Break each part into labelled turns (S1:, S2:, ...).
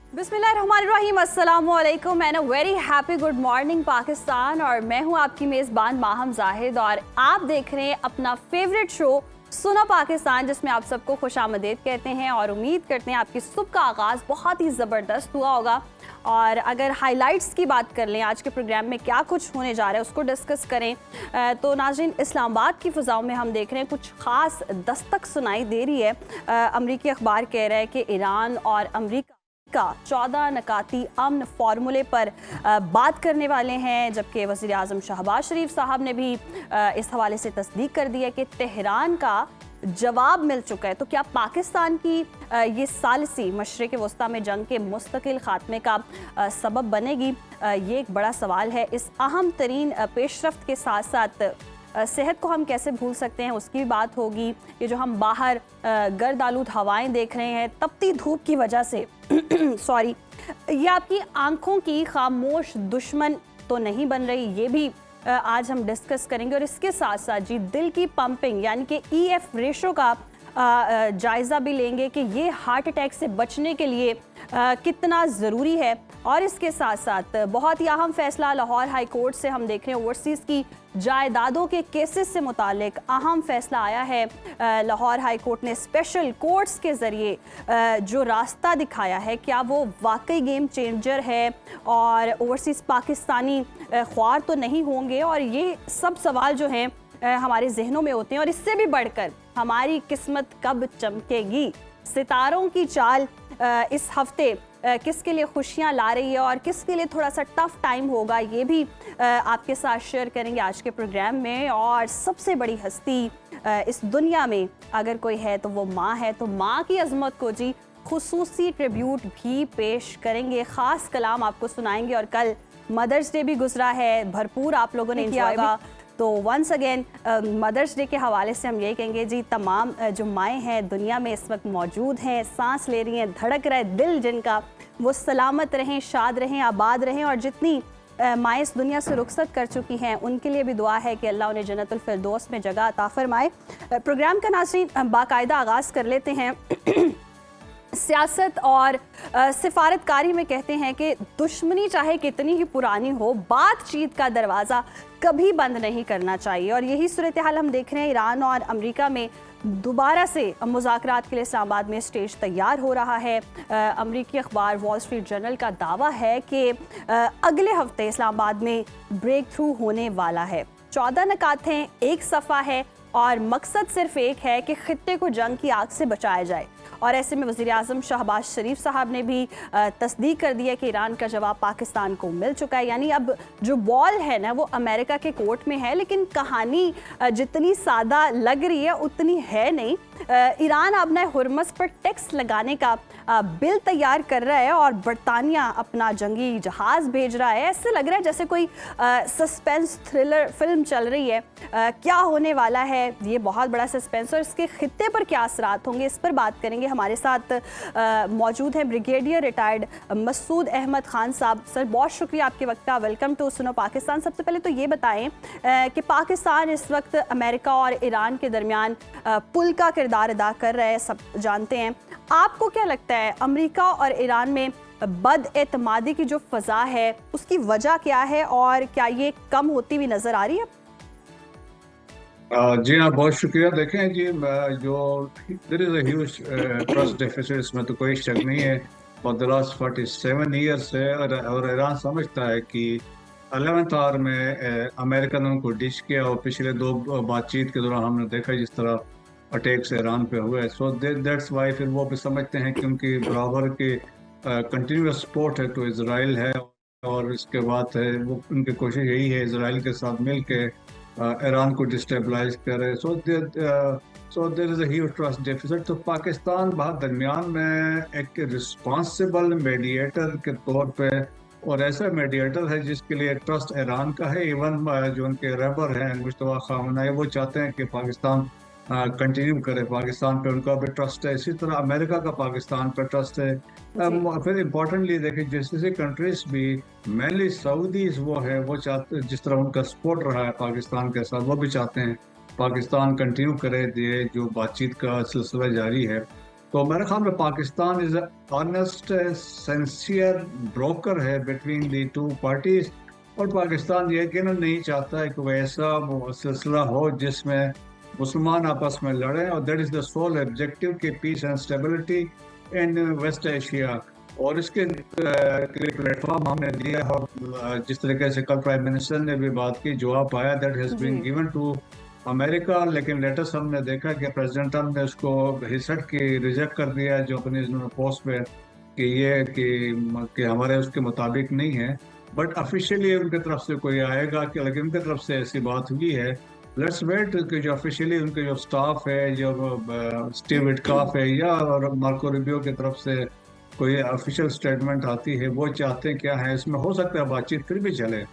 S1: बिस्मिल्लाहिर्रहमानिर्रहीम, अस्सलामुअलैकुम and a very happy good morning Pakistan. और मैं हूं आपकी मेज़बान माहम जाहिद और आप देख रहे हैं अपना फेवरेट शो सुनो पाकिस्तान, जिसमें आप सबको खुशामदीद कहते हैं और उम्मीद करते हैं आपकी सुबह का आगाज़ बहुत ही ज़बरदस्त हुआ होगा। और अगर हाइलाइट्स की बात कर लें, आज के प्रोग्राम में क्या कुछ होने जा रहा है उसको डिस्कस करें तो नाज़रीन, इस्लामाबाद की फ़िज़ाओं में हम देख रहे हैं कुछ ख़ास दस्तक सुनाई दे रही है। अमरीकी अखबार कह रहा है कि ईरान और अमरीका का 14 नकाती अमन फार्मूले पर बात करने वाले हैं, जबकि वज़ीर आज़म शहबाज शरीफ साहब ने भी इस हवाले से तस्दीक कर दी है कि तेहरान का जवाब मिल चुका है। तो क्या पाकिस्तान की ये सालिसी मशरिक़ वस्ता में जंग के मुस्तकिल ख़ात्मे का सबब बनेगी? ये एक बड़ा सवाल है। इस अहम तरीन पेशरफ्त के साथ साथ सेहत को हम कैसे भूल सकते हैं, उसकी भी बात होगी। ये जो हम बाहर गर्द आलूद हवाएं देख रहे हैं तपती धूप की वजह से सॉरी, ये आपकी आंखों की खामोश दुश्मन तो नहीं बन रही, ये भी आज हम डिस्कस करेंगे। और इसके साथ साथ जी दिल की पंपिंग यानी कि EF रेशो का जायज़ा भी लेंगे कि ये हार्ट अटैक से बचने के लिए कितना ज़रूरी है। और इसके साथ साथ बहुत ही अहम फैसला लाहौर हाई कोर्ट से हम देख रहे हैं, ओवरसीज़ की जायदादों के केसेस से मुतालिक अहम फैसला आया है। लाहौर हाई कोर्ट ने स्पेशल कोर्ट्स के ज़रिए जो रास्ता दिखाया है, क्या वो वाकई गेम चेंजर है और ओवरसीज़ पाकिस्तानी ख्वार तो नहीं होंगे? और ये सब सवाल जो हैं हमारे जहनों में होते हैं। और इससे भी बढ़कर हमारी किस्मत कब चमकेगी, सितारों की चाल इस हफ्ते किसके लिए खुशियां ला रही है और किसके लिए थोड़ा सा टफ टाइम होगा, ये भी आपके साथ शेयर करेंगे आज के प्रोग्राम में। और सबसे बड़ी हस्ती इस दुनिया में अगर कोई है तो वो माँ है, तो माँ की अजमत को जी खुसूसी ट्रिब्यूट भी पेश करेंगे, ख़ास कलाम आपको सुनाएंगे। और कल मदर्स डे भी गुजरा है, भरपूर आप लोगों ने किया होगा। तो वंस अगेन मदर्स डे के हवाले से हम यही कहेंगे जी, तमाम जो माएँ हैं दुनिया में इस वक्त मौजूद हैं, सांस ले रही हैं, धड़क रहा है दिल जिनका, वो सलामत रहें, शाद रहें, आबाद रहें। और जितनी माएँ इस दुनिया से रुखसत कर चुकी हैं उनके लिए भी दुआ है कि अल्लाह उन्हें जन्नतुल फिरदौस में जगह अता फरमाए। प्रोग्राम का नाज़रीन बाकायदा आगाज़ कर लेते हैं। सियासत और सिफारतकारी में कहते हैं कि दुश्मनी चाहे कितनी ही पुरानी हो, बातचीत का दरवाज़ा कभी बंद नहीं करना चाहिए। और यही सूरत हाल हम देख रहे हैं, ईरान और अमेरिका में दोबारा से मुज़ाकरात के लिए इस्लामाबाद में स्टेज तैयार हो रहा है। अमेरिकी अखबार वॉल स्ट्रीट जर्नल का दावा है कि अगले हफ्ते इस्लामाबाद में ब्रेक थ्रू होने वाला है। 14 नकात हैं, एक सफ़ा है और मकसद सिर्फ एक है कि खित्ते को जंग की आग से बचाया जाए। और ऐसे में वज़ीर आज़म शहबाज शरीफ साहब ने भी तस्दीक कर दी है कि ईरान का जवाब पाकिस्तान को मिल चुका है। यानी अब जो बॉल है ना वो अमेरिका के कोर्ट में है, लेकिन कहानी जितनी सादा लग रही है उतनी है नहीं। ईरान अब नए हुर्मस पर टैक्स लगाने का बिल तैयार कर रहा है और बरतानिया अपना जंगी जहाज़ भेज रहा है। ऐसे लग रहा है जैसे कोई सस्पेंस थ्रिलर फिल्म चल रही है। क्या होने वाला है, ये बहुत बड़ा सस्पेंस, और इसके खित्ते पर क्या असरात होंगे, इस पर बात करेंगे। हमारे साथ मौजूद हैं ब्रिगेडियर रिटायर्ड मसूद अहमद खान साहब। सर बहुत शुक्रिया आपके वक्त का, वेलकम टू सुनो पाकिस्तान। सबसे पहले तो ये बताएं कि पाकिस्तान इस वक्त अमेरिका और ईरान के दरमियान पुल का किरदार अदा कर रहा है, सब जानते हैं। आपको क्या लगता है अमेरिका और ईरान में बदएतमादी की जो फ़ज़ा है उसकी वजह क्या है और क्या ये कम होती हुई नज़र आ रही है?
S2: जी हाँ, बहुत शुक्रिया। देखें जी, जो there is a huge trust deficit, इसमें तो कोई शक नहीं है। फॉर द लास्ट 47 ईयर्स है और ईरान समझता है कि 11th आवर में अमेरिका ने उनको डिश किया। और पिछले दो बातचीत के दौरान हमने देखा जिस तरह अटैक्स ईरान पे हुए। सो दैट्स वाई फिर वो भी समझते हैं कि उनकी बराबर की कंटिन्यूस सपोर्ट है टू इसराइल है। और इसके बाद है वो उनकी कोशिश यही है इसराइल के साथ मिल के ईरान को डिस्टेबलाइज करे। So there is a huge trust deficit. तो पाकिस्तान बहुत दरमियान में एक रिस्पॉन्सिबल मीडिएटर के तौर पे, और ऐसा मीडिएटर है जिसके लिए ट्रस्ट ईरान का है। इवन जो उनके रहबर हैं मुश्तबा खामनेई, वो चाहते हैं कि पाकिस्तान कंटिन्यू करे, पाकिस्तान पे उनका भी ट्रस्ट है। इसी तरह अमेरिका का पाकिस्तान पे ट्रस्ट है। फिर इम्पोर्टेंटली देखिए जैसे कंट्रीज भी मेनली सऊदीज वो है, वो चाहते, जिस तरह उनका सपोर्ट रहा है पाकिस्तान के साथ, वो भी चाहते हैं पाकिस्तान कंटिन्यू करे, ये जो बातचीत का सिलसिला जारी है। तो मेरे ख्याल में Pakistan is honest sincere broker है बिटवीन दी टू पार्टीज। और पाकिस्तान ये कि नहीं चाहता है कि वो ऐसा सिलसिला हो जिसमें मुसलमान आपस में लड़े, और that is the sole objective कि peace and stability in West Asia. और इसके लिए प्लेटफॉर्म हमने दिया है, जिस तरीके से कल प्राइम मिनिस्टर ने भी बात की, जवाब आया that has been given to America. लेकिन लेटेस्ट हमने देखा कि प्रेसिडेंट ट्रम्प ने उसको हिसट की रिजेक्ट कर दिया है, जो अपनी पोस्ट पे कि ये कि हमारे उसके मुताबिक नहीं है। बट ऑफिशियली उनकी तरफ से कोई आएगा कि, लेकिन उनकी तरफ से ऐसी बात हुई है। लेट्स वेट कि जो ऑफिशियली उनके जो स्टाफ है, जो स्टीव विटकॉफ है या मार्को रूबियो की तरफ से कोई ऑफिशियल स्टेटमेंट आती है, वो चाहते हैं क्या है इसमें। हो सकता है बातचीत फिर भी चले।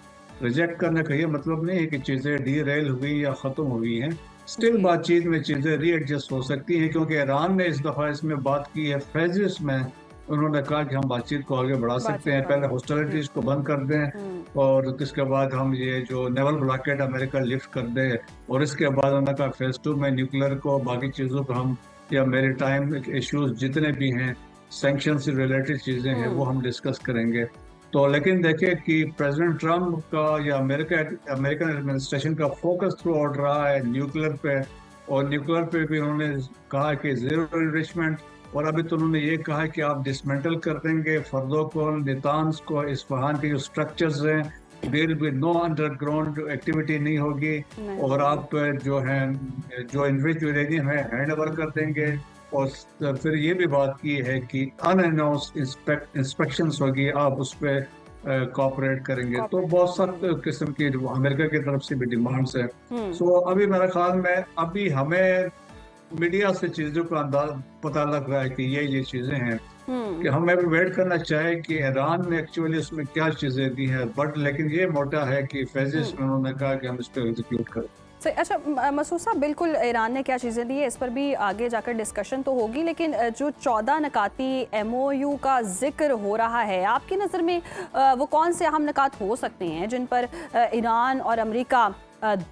S2: रिजेक्ट करने का ये मतलब नहीं है कि चीज़ें डीरेल हुई या ख़त्म हुई हैं। स्टिल बातचीत में चीज़ें रीएडजस्ट हो सकती हैं, क्योंकि ईरान ने इस दफ़ा इसमें बात की है फेजेस में। उन्होंने कहा कि हम बातचीत को आगे बढ़ा सकते हैं, पहले हॉस्टिलिटीज़ को बंद कर दें और इसके बाद हम ये जो नेवल ब्लॉकेड अमेरिका लिफ्ट कर दे, और इसके बाद उन्होंने कहा फेज 2 में न्यूक्लियर को, बाकी चीज़ों को हम, या मेरी टाइम इश्यूज जितने भी हैं, सैंक्शन से रिलेटेड चीज़ें हैं, वो हम डिस्कस करेंगे। तो लेकिन देखिए कि प्रेसिडेंट ट्रम्प का या अमेरिकन एडमिनिस्ट्रेशन का फोकस थ्रू आउट रहा है न्यूक्लियर पे, और न्यूक्लियर पे भी उन्होंने कहा कि जीरो एनरिचमेंट। और अभी तो उन्होंने ये कहा है कि आप डिसमेंटल कर देंगे फर्दों को, नितान्स को, इस्फहान के जो स्ट्रक्चर्स हैं, there will be no underground activity नहीं होगी, और आप जो है जो इन्वेस्ट यूरेनियम है हैंड ओवर कर देंगे। और फिर ये भी बात की है कि अनअनाउंस इंस्पेक्शंस होगी, आप उस पर कॉपरेट करेंगे। तो बहुत सख्त किस्म की अमेरिका की तरफ से भी डिमांड्स है। सो अभी मेरे ख्याल में अभी हमें मीडिया से चीज़ों का अंदाज पता लग रहा है कि ये चीज़ें हैं, कि हमें भी वेट करना चाहिए कि ईरान ने एक्चुअली उसमें क्या चीज़ें दी हैं। बट लेकिन ये मोटा है कि फेजेस में उन्होंने कहा कि हम इस पर एग्जीक्यूट करें।
S1: सही। अच्छा मसूद साहब, बिल्कुल ईरान ने क्या चीज़ें दी है इस पर भी आगे जाकर डिस्कशन तो होगी, लेकिन जो 14 नकाती MOU का जिक्र हो रहा है, आपकी नज़र में वो कौन से अहम नकात हो सकते हैं जिन पर ईरान और अमेरिका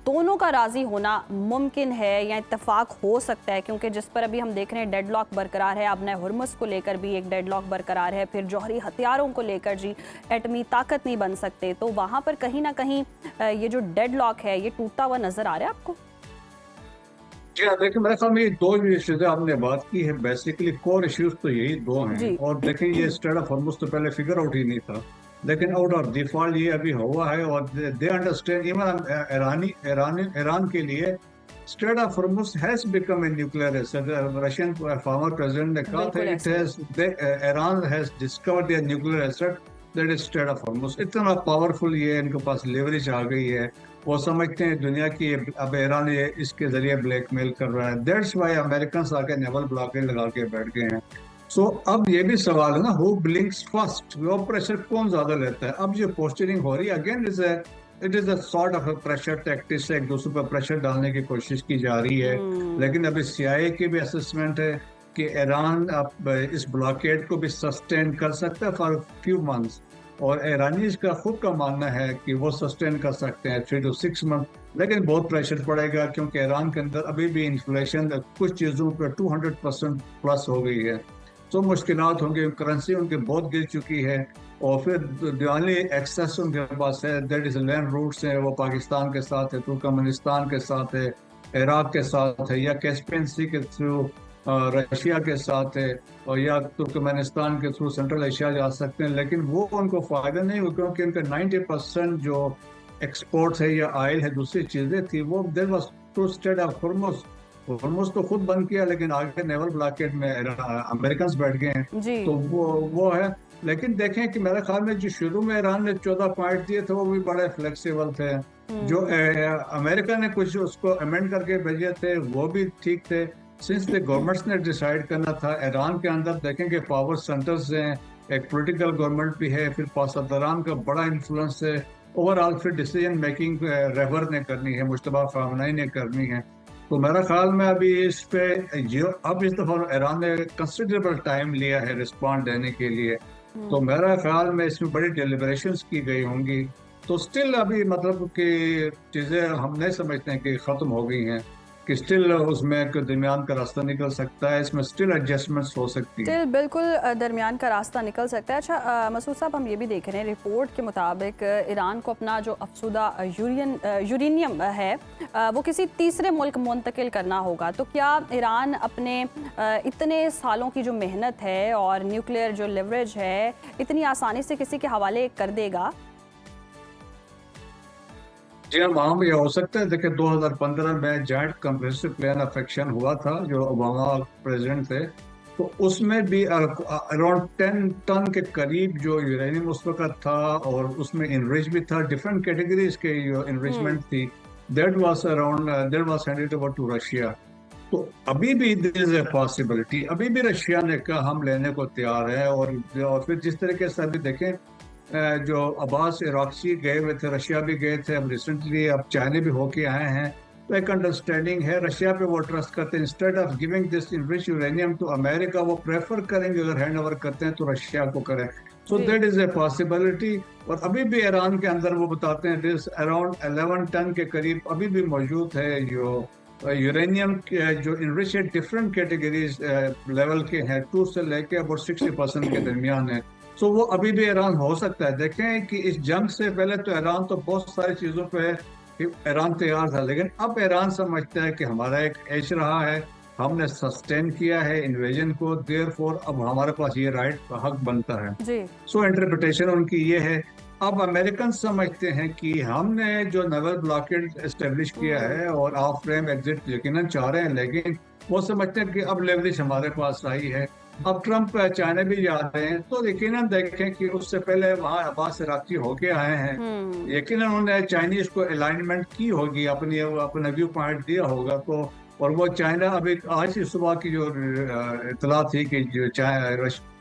S1: दोनों का राज़ी होना मुमकिन है या इत्तेफाक हो सकता है? क्योंकि जिस पर अभी हम देख रहे हैं डेडलॉक बरकरार है, अब नए हुर्मुज़ को लेकर भी एक डेडलॉक बरकरार है, फिर जौहरी हथियारों को लेकर जी एटमी ताकत नहीं बन सकते, तो वहाँ पर कहीं ना कहीं ये जो डेडलॉक है ये टूटता हुआ नजर आ रहा है आपको?
S2: जी हाँ, देखिए मेरे ख्याल में ये दो इश्यूज आपने बात की है, बेसिकली कोर इश्यूज तो यही दो हैं। और देखें ये स्ट्रेट ऑफ हॉर्मुज़ तो पहले फिगर आउट ही नहीं था, लेकिन आउट ऑफ डिफॉल्ट ये अभी हुआ है। और दे अंडरस्टैंड, इवन ईरान के लिए straight of Hormuz has become a nuclear asset. Russian former president ने कहा था it has, Iran has discovered the nuclear asset that is straight of Hormuz. इतना पावरफुल ये इनके पास लेवरेज आ गई है, वो समझते हैं दुनिया की अब ईरान ये इसके जरिए ब्लैकमेल कर रहा है। दैट्स वाई अमेरिकन आके नेवल ब्लॉकेज लगा के बैठ गए हैं। सो अब ये भी सवाल है ना, हु ब्लिंक्स फर्स्ट, वो प्रेशर कौन ज्यादा लेता है। अब जो पोस्चरिंग हो रही है again it is a sort of pressure tactics, एक दूसरे पर प्रेशर डालने की कोशिश की जा रही है। लेकिन अभी CIA की भी असेसमेंट है कि ईरान अब इस ब्लॉकेड को भी सस्टेन कर सकता है फॉर फ्यू मंथ्स, और ईरानीज का खुद का मानना है कि वो सस्टेन कर सकते हैं 3 to 6 मंथ। लेकिन बहुत प्रेशर पड़ेगा, क्योंकि ईरान के अंदर अभी भी इन्फ्लेशन कुछ चीज़ों पर 200% प्लस हो गई है। तो मुश्किलात होंगे, करेंसी उनकी बहुत गिर चुकी है, और फिर दिवाली एक्सेस उनके पास है, दैट इज लैंड रूट्स है, वो पाकिस्तान के साथ है, तुर्कमेनिस्तान के साथ है, इराक के साथ है, या कैस्पियन सी के थ्रू रशिया के साथ है, और या तुर्कमेनिस्तान के थ्रू सेंट्रल एशिया जा सकते हैं। लेकिन वो उनको फ़ायदा नहीं हुआ, क्योंकि उनका 90% जो एक्सपोर्ट्स है या ऑयल है, दूसरी चीज़ें थी, वो there was two strait of Hormuz तो खुद बंद किया, लेकिन आगे नेवल ब्लॉकेड में अमेरिकन बैठ गए हैं। तो वो है। लेकिन देखें कि मेरे ख्याल में जो शुरू में ईरान ने 14 पॉइंट दिए थे वो भी बड़े फ्लेक्सिबल थे, जो अमेरिका ने कुछ उसको अमेंड करके भेजे थे वो भी ठीक थे। सिंस द गवर्नमेंट्स ने डिसाइड करना था, ईरान के अंदर देखेंगे पावर सेंटर्स हैं, एक पॉलिटिकल गवर्नमेंट भी है, फिर पासदारान का बड़ा इन्फ्लुएंस है, ओवरऑल फिर डिसीजन मेकिंग रहबर ने करनी है, मुश्तबा खामनई ने करनी है। तो मेरा ख्याल में अभी इस पे अब इस दफा ईरान ने कंसिडरेबल टाइम लिया है रिस्पॉन्ड देने के लिए, तो मेरा ख्याल में इसमें बड़ी डेलिब्रेशंस की गई होंगी। तो स्टिल अभी मतलब कि चीज़ें हम नहीं समझते हैं कि ख़त्म हो गई हैं। कि स्टिल उसमें दरमियान का रास्ता निकल सकता है, इसमें स्टिल एडजस्टमेंट्स हो सकती है?
S1: स्टिल बिल्कुल दरमियान का रास्ता निकल सकता है। अच्छा मसूद साहब, हम ये भी देख रहे हैं रिपोर्ट के मुताबिक ईरान को अपना जो अफसुदा यूरेनियम है वो किसी तीसरे मुल्क मुंतकिल करना होगा। तो क्या ईरान अपने इतने सालों की जो मेहनत है और न्यूक्लियर जो लिवरेज है इतनी आसानी से किसी के हवाले कर देगा?
S2: जी हाँ, वहाँ भी हो सकता है। देखिए 2015 में joint compressive plan of action हुआ था, जो ओबामा प्रेसिडेंट थे, तो उसमें भी अराउंड 10 टन के करीब जो यूरेनियम उस वक्त था, और उसमें इनरिच भी था, डिफरेंट कैटेगरीज के जो इनरिचमेंट थी, that was handed over to Russia. तो अभी भी देयर इज ए पॉसिबिलिटी, अभी भी रशिया ने कहा हम लेने को तैयार है। और फिर जिस तरीके से अभी देखें, जो अब्बास इराक़ची गए हुए थे, रशिया भी गए थे, अब रिसेंटली अब चाइना भी होके आए हैं, तो एक अंडरस्टैंडिंग है, रशिया पे वो ट्रस्ट करते हैं। Instead of giving this enriched uranium two America, वो प्रेफर करेंगे अगर हैंड ओवर करते हैं तो रशिया को करें। So that is a possibility. और अभी भी ईरान के अंदर वो बताते हैं दिस अराउंड 11 टन के करीब अभी भी मौजूद है जो यूरेनियम के, जो इनरिच डिफरेंट कैटेगरीज लेवल के हैं, 2 से लेके अबाउट 60% के दरमियान है। सो वो अभी भी ईरान हो सकता है। देखें कि इस जंग से पहले तो ईरान तो बहुत सारी चीज़ों पे ईरान तैयार था, लेकिन अब ईरान समझता है कि हमारा एक एज रहा है, हमने सस्टेन किया है इन्वेजन को, देयरफॉर अब हमारे पास ये राइट हक बनता है। सो इंटरप्रिटेशन उनकी ये है। अब अमेरिकन समझते हैं कि हमने जो नेवल ब्लॉकेड एस्टेब्लिश किया है और ऑफ फ्रेम एग्जिट यकीनन चाह रहे हैं, लेकिन वो समझते हैं कि अब लेवरेज हमारे पास आई है। अब ट्रंप चाइना भी जा रहे हैं, तो यकीनन देखें कि उससे पहले वहाँ अब्बास इराक़ची होके आए हैं, यकीनन उन्होंने चाइनीज को अलाइनमेंट की होगी, अपना व्यू पॉइंट दिया होगा। तो और वो चाइना, अभी आज की सुबह की जो इतला थी कि जो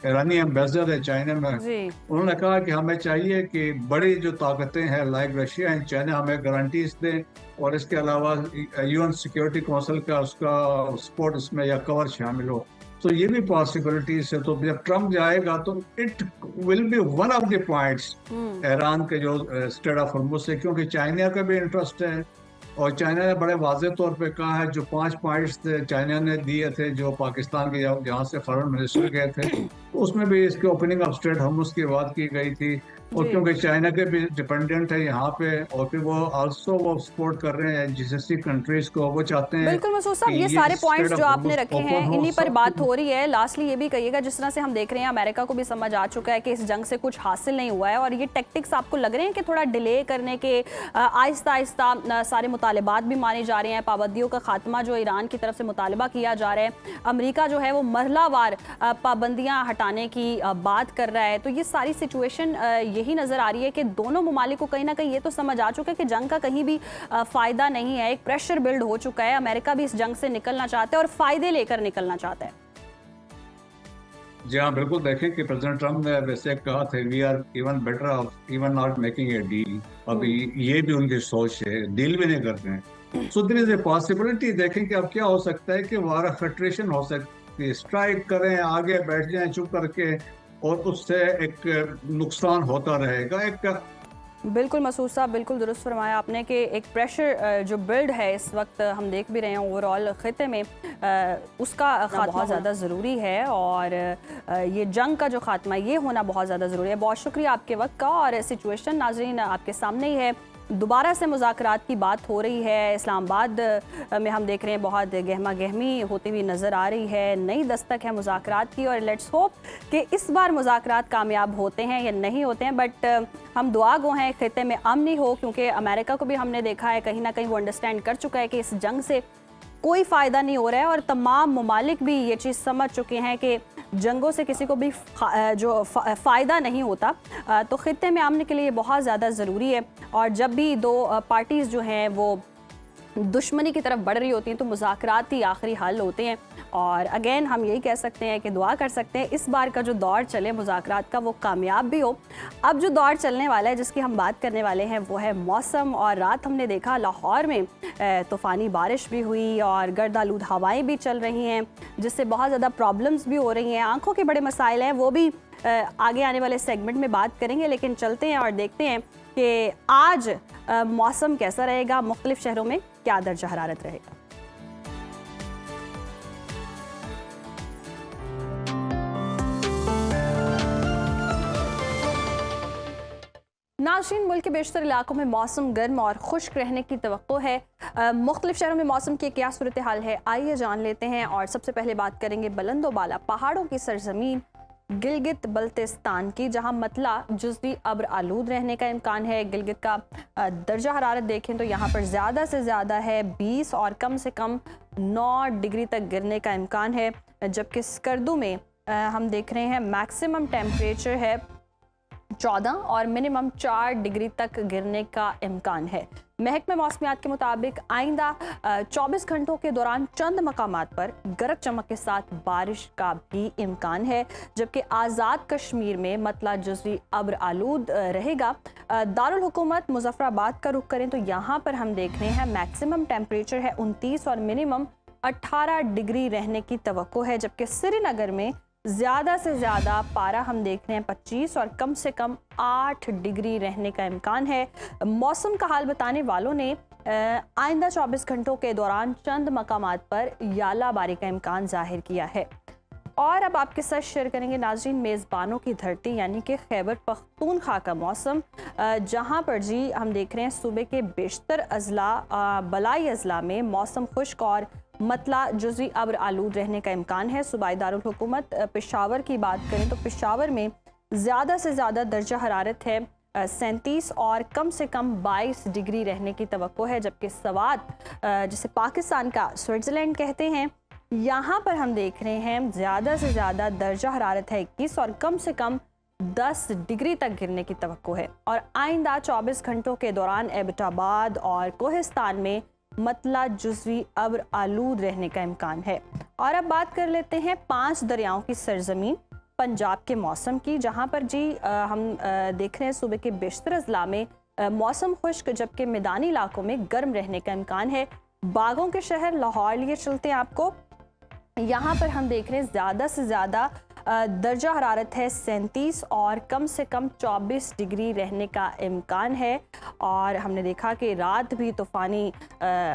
S2: ईरानी एम्बेसडर है चाइना में, उन्होंने कहा कि हमें चाहिए कि बड़ी जो ताकतें हैं लाइक रशिया एंड चाइना हमें गारंटीज दें, और इसके अलावा यूएन सिक्योरिटी काउंसिल का उसका सपोर्ट इसमें या कवर शामिल हो। तो ये भी पॉसिबिलिटीज है। तो जब ट्रम्प जाएगा तो it will be one of the points Iran के जो स्टेट ऑफ हॉर्मुज़ से, क्योंकि चाइना का भी इंटरेस्ट है, और चाइना ने बड़े वाज़ेह तौर पे कहा है, जो 5 पॉइंट्स चाइना ने दिए थे जो पाकिस्तान के जहाँ से फॉरेन मिनिस्टर गए थे, तो उसमें भी इसके ओपनिंग ऑफ स्ट्रेट हॉर्मुज़ की बात की गई थी। और क्योंकि चाइना के भी डिपेंडेंट है यहाँ पे, और फिर वो आल्सो वो सपोर्ट कर रहे हैं जीसीसी कंट्रीज को, वो चाहते हैं।
S1: बिल्कुल मसूद साहब, ये सारे पॉइंट्स जो आपने रखे हैं इन्हीं पर बात हो रही है। लास्टली ये भी कहिएगा, जिस तरह से हम देख रहे हैं अमेरिका को भी समझ आ चुका है कि इस जंग से कुछ हासिल नहीं हुआ है, और ये टैक्टिक्स आपको लग रहे हैं कि थोड़ा डिले करने के, आहिस्ता आहिस्ता सारे मुतालिबात भी माने जा रहे हैं, पाबंदियों का खात्मा जो ईरान की तरफ से मुतालबा किया जा रहा है, अमेरिका जो है वो मरहलावार पाबंदियाँ हटाने की बात कर रहा है। तो ये सारी सिचुएशन यही नज़र आ रही है कि दोनों ममालिक को कहीं ना कहीं ये तो समझ आ चुका है कि जंग का कहीं भी फ़ायदा नहीं है, एक प्रेशर बिल्ड हो चुका है। अमेरिका भी इस जंग से निकलना चाहता है और फ़ायदे लेकर निकलना चाहता है।
S2: जी हाँ, बिल्कुल। देखें कि प्रेसिडेंट ट्रम्प ने वैसे कहा था we are even better off even not making a deal. अब ये भी उनकी सोच है, डील भी नहीं करते हैं। So there is a possibility. देखें कि अब क्या हो सकता है कि वार फ्रस्ट्रेशन हो सकती है, स्ट्राइक करें, आगे बैठ जाएं चुप करके, और उससे एक नुकसान होता रहेगा। एक
S1: बिल्कुल मसूद साहब, बिल्कुल दुरुस्त फरमाया आपने कि एक प्रेशर जो बिल्ड है इस वक्त हम देख भी रहे हैं ओवरऑल ख़िते में, उसका खात्मा बहुत ज़्यादा ज़रूरी है, और ये जंग का जो खात्मा ये होना बहुत ज़्यादा ज़रूरी है। बहुत शुक्रिया आपके वक्त का। और सिचुएशन नाज़रीन आपके सामने ही है, दोबारा से मुज़ाकरात की बात हो रही है। इस्लामाबाद में हम देख रहे हैं बहुत गहमा गहमी होती हुई नज़र आ रही है, नई दस्तक है मुज़ाकरात की, और लेट्स होप कि इस बार मुज़ाकरात कामयाब होते हैं या नहीं होते हैं। बट हम दुआ गो हैं ख़िते में अमन ही हो, क्योंकि अमेरिका को भी हमने देखा है कहीं ना कहीं वो अंडरस्टैंड कर चुका है कि इस जंग से कोई फ़ायदा नहीं हो रहा है, और तमाम ममालिक भी ये चीज़ समझ चुके हैं कि जंगों से किसी को भी फ़ायदा नहीं होता। तो ख़िते में अमन के लिए बहुत ज़्यादा ज़रूरी है, और जब भी दो पार्टीज़ जो हैं वो दुश्मनी की तरफ बढ़ रही होती हैं तो मुज़ाकरात ही आखिरी हल होते हैं। और अगेन हम यही कह सकते हैं कि दुआ कर सकते हैं इस बार का जो दौर चले मुज़ाकरात का वो कामयाब भी हो। अब जो दौर चलने वाला है जिसकी हम बात करने वाले हैं वो है मौसम। और रात हमने देखा लाहौर में तूफ़ानी बारिश भी हुई और गर्दालूद हवाएँ भी चल रही हैं, जिससे बहुत ज़्यादा प्रॉब्लम्स भी हो रही हैं। आँखों के बड़े मसाइल हैं, वो भी आगे आने वाले सेगमेंट में बात करेंगे। लेकिन चलते हैं और देखते हैं कि आज मौसम कैसा रहेगा, मुख्तलिफ शहरों में क्या दर्जा हरारत रहेगा। नाज़रीन, मुल्क के बेशतर इलाकों में मौसम गर्म और खुश्क रहने की तवक्को है। मुख्तलिफ शहरों में मौसम की क्या सूरत हाल है, आइए जान लेते हैं। और सबसे पहले बात करेंगे बुलंदो बाला पहाड़ों की सरजमीन गिलगित बल्तिस्तान की, जहां मतला जुज़वी अब्र आलूद रहने का इम्कान है। गिलगित का दर्जा हरारत देखें तो यहाँ पर ज़्यादा से ज़्यादा है 20 और कम से कम 9 डिग्री तक गिरने का इम्कान है। जबकि स्कर्दू में हम देख रहे हैं मैक्सिमम टेम्परेचर है 14 और मिनिमम 4 डिग्री तक गिरने का इम्कान है। महकमे मौसमियात के मुताबिक आइंदा 24 घंटों के दौरान चंद मकामात पर गरज चमक के साथ बारिश का भी इम्कान है। जबकि आज़ाद कश्मीर में मतला जुज़वी अब्र आलूद रहेगा। दारुल हुकूमत मुजफ्फराबाद का रुख करें तो यहाँ पर हम देख रहे हैं मैक्सिमम टेम्परेचर है 29 और मिनिमम 18 डिग्री रहने की तवक्को है। जबकि श्रीनगर में ज़्यादा से ज़्यादा पारा हम देख रहे हैं 25 और कम से कम 8 डिग्री रहने का इम्कान है। मौसम का हाल बताने वालों ने आइंदा 24 घंटों के दौरान चंद मकामात पर यालाबारी का इम्कान जाहिर किया है। और अब आपके साथ शेयर करेंगे नाज़रीन मेज़बानों की धरती यानी कि खैबर पख्तूनख्वा का मौसम, जहां पर जी हम देख रहे हैं सूबे के बेशतर अजला बलाई अजला में मौसम खुश्क और मतला जुज़वी अब्र आलूद रहने का इम्कान है। सूबाई दारुल हुकूमत पेशावर की बात करें तो पेशावर में ज़्यादा से ज़्यादा दर्जा हरारत है 37 और कम से कम 22 डिग्री रहने की तवक्को है। जबकि सवात जिसे पाकिस्तान का स्विट्ज़रलैंड कहते हैं, यहाँ पर हम देख रहे हैं ज़्यादा से ज़्यादा दर्जा हरारत है 21 और कम से कम 10 डिग्री तक गिरने की तवक्को है। और आइंदा 24 घंटों के दौरान एबटाबाद और कोहिस्तान में मतला जुज़वी अब्र आलूद रहने का इम्कान है। और अब बात कर लेते हैं 5 दरियाओं की सरजमीन पंजाब के मौसम की, जहां पर जी हम देख रहे हैं सूबे के बेशतर अजला में मौसम खुश्क, जबकि मैदानी इलाकों में गर्म रहने का इम्कान है। बागों के शहर लाहौर लिए चलते हैं आपको, यहाँ पर हम देख रहे हैं ज़्यादा से ज़्यादा दर्जा हरारत है 37 और कम से कम 24 डिग्री रहने का इम्कान है। और हमने देखा कि रात भी तूफ़ानी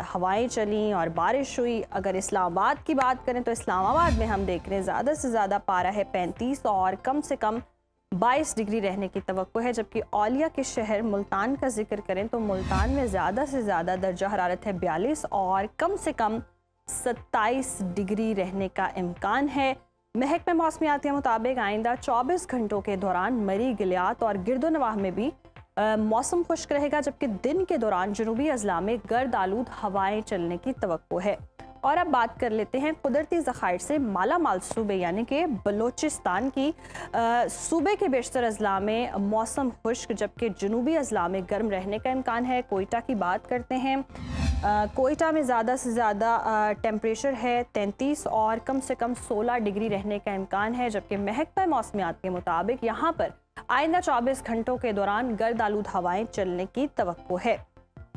S1: हवाएं चली और बारिश हुई। अगर इस्लामाबाद की बात करें तो इस्लामाबाद में हम देख रहे हैं ज़्यादा से ज़्यादा पारा है 35 और कम से कम 22 डिग्री रहने की तवक्को है। जबकि औलिया के शहर मुल्तान का जिक्र करें तो मुल्तान में ज़्यादा से ज़्यादा दर्जा हरारत है 42 और कम से कम 27 डिग्री रहने का इम्कान है। महकमे मौसमियात के मुताबिक आइंदा 24 घंटों के दौरान मरी गिलियात और गिरदोनवाह में भी मौसम खुश्क रहेगा। जबकि दिन के दौरान जनूबी अजला में गर्द आलूद हवाएं चलने की तवक्को है। और अब बात कर लेते हैं कुदरती ज़खायर से माला माल सूबे यानी कि बलोचिस्तान की। सूबे के बेशतर अजला में मौसम खुश्क, जबकि जनूबी अजला में गर्म रहने का इम्कान है। कोयटा की बात करते हैं, कोयटा में ज़्यादा से ज़्यादा टेम्परेचर है 33 और कम से कम 16 डिग्री रहने का इम्कान है। जबकि महकमा मौसमियात के मुताबिक यहाँ पर आइंदा 24 घंटों के दौरान गर्द आलूद हवाएं चलने की तवक्को है।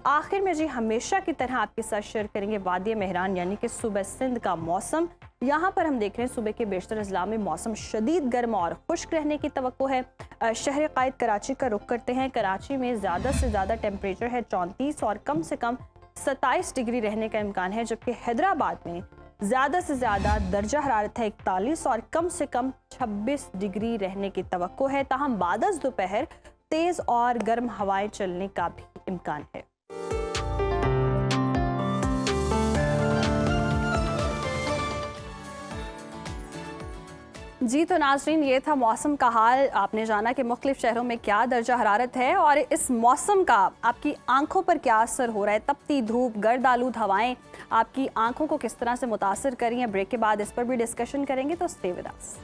S1: आखिर में जी हमेशा की तरह आपके साथ शेयर करेंगे वादी मेहरान यानी कि सूबे सिंध का मौसम। यहाँ पर हम देख रहे हैं सूबे के बेशतर अजला में मौसम शदीद गर्म और खुश्क रहने की तवक्को है। शहर कायद कराची का रुख करते हैं। कराची में ज़्यादा से ज़्यादा टेम्परेचर है 34 और कम से कम 27 डिग्री रहने का इम्कान है। जबकि हैदराबाद में ज़्यादा से ज़्यादा दर्जा हरारत है 41 और कम से कम 26 डिग्री रहने की तवक्को है। ताहम बादस दोपहर तेज़ और गर्म हवाएं चलने का भी इम्कान है। जी तो नाज़रीन, ये था मौसम का हाल। आपने जाना कि मुख्तलिफ शहरों में क्या दर्जा हरारत है और इस मौसम का आपकी आंखों पर क्या असर हो रहा है। तपती धूप, गर्द आलूद हवाएं आपकी आंखों को किस तरह से मुतासर करी हैं, ब्रेक के बाद इस पर भी डिस्कशन करेंगे, तो stay with us.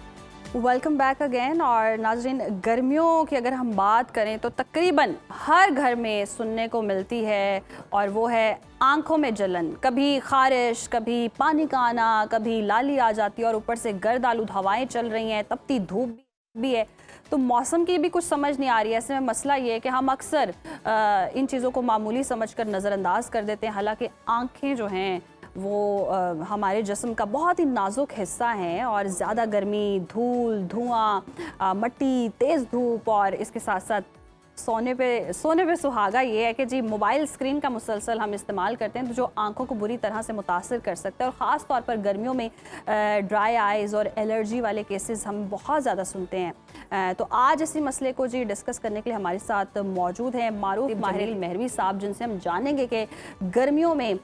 S1: Welcome back again. और नाज़रीन, गर्मियों की अगर हम बात करें तो तकरीबन हर घर में सुनने को मिलती है, और वो है आंखों में जलन। कभी खारिश, कभी पानी का आना, कभी लाली आ जाती है और ऊपर से गर्द आलूद हवाएं चल रही हैं, तपती धूप भी है। तो मौसम की भी कुछ समझ नहीं आ रही है। ऐसे में मसला ये है कि हम अक्सर इन चीज़ों को मामूली समझकर नज़रअंदाज कर देते हैं। हालांकि आंखें जो हैं वो हमारे जिस्म का बहुत ही नाजुक हिस्सा हैं, और ज़्यादा गर्मी, धूल, धुआं, मट्टी, तेज़ धूप और इसके साथ साथ सोने पे सुहागा ये है कि जी मोबाइल स्क्रीन का मुसलसल हम इस्तेमाल करते हैं तो जो आंखों को बुरी तरह से मुतासर कर सकता है, और ख़ास तौर पर गर्मियों में ड्राई आइज़ और एलर्जी वाले केसेस हम बहुत ज़्यादा सुनते हैं। तो आज इसी मसले को जी डिस्कस करने के लिए हमारे साथ मौजूद हैं मारूफ माहिर महरवी साहब, जिनसे हम जानेंगे कि गर्मियों में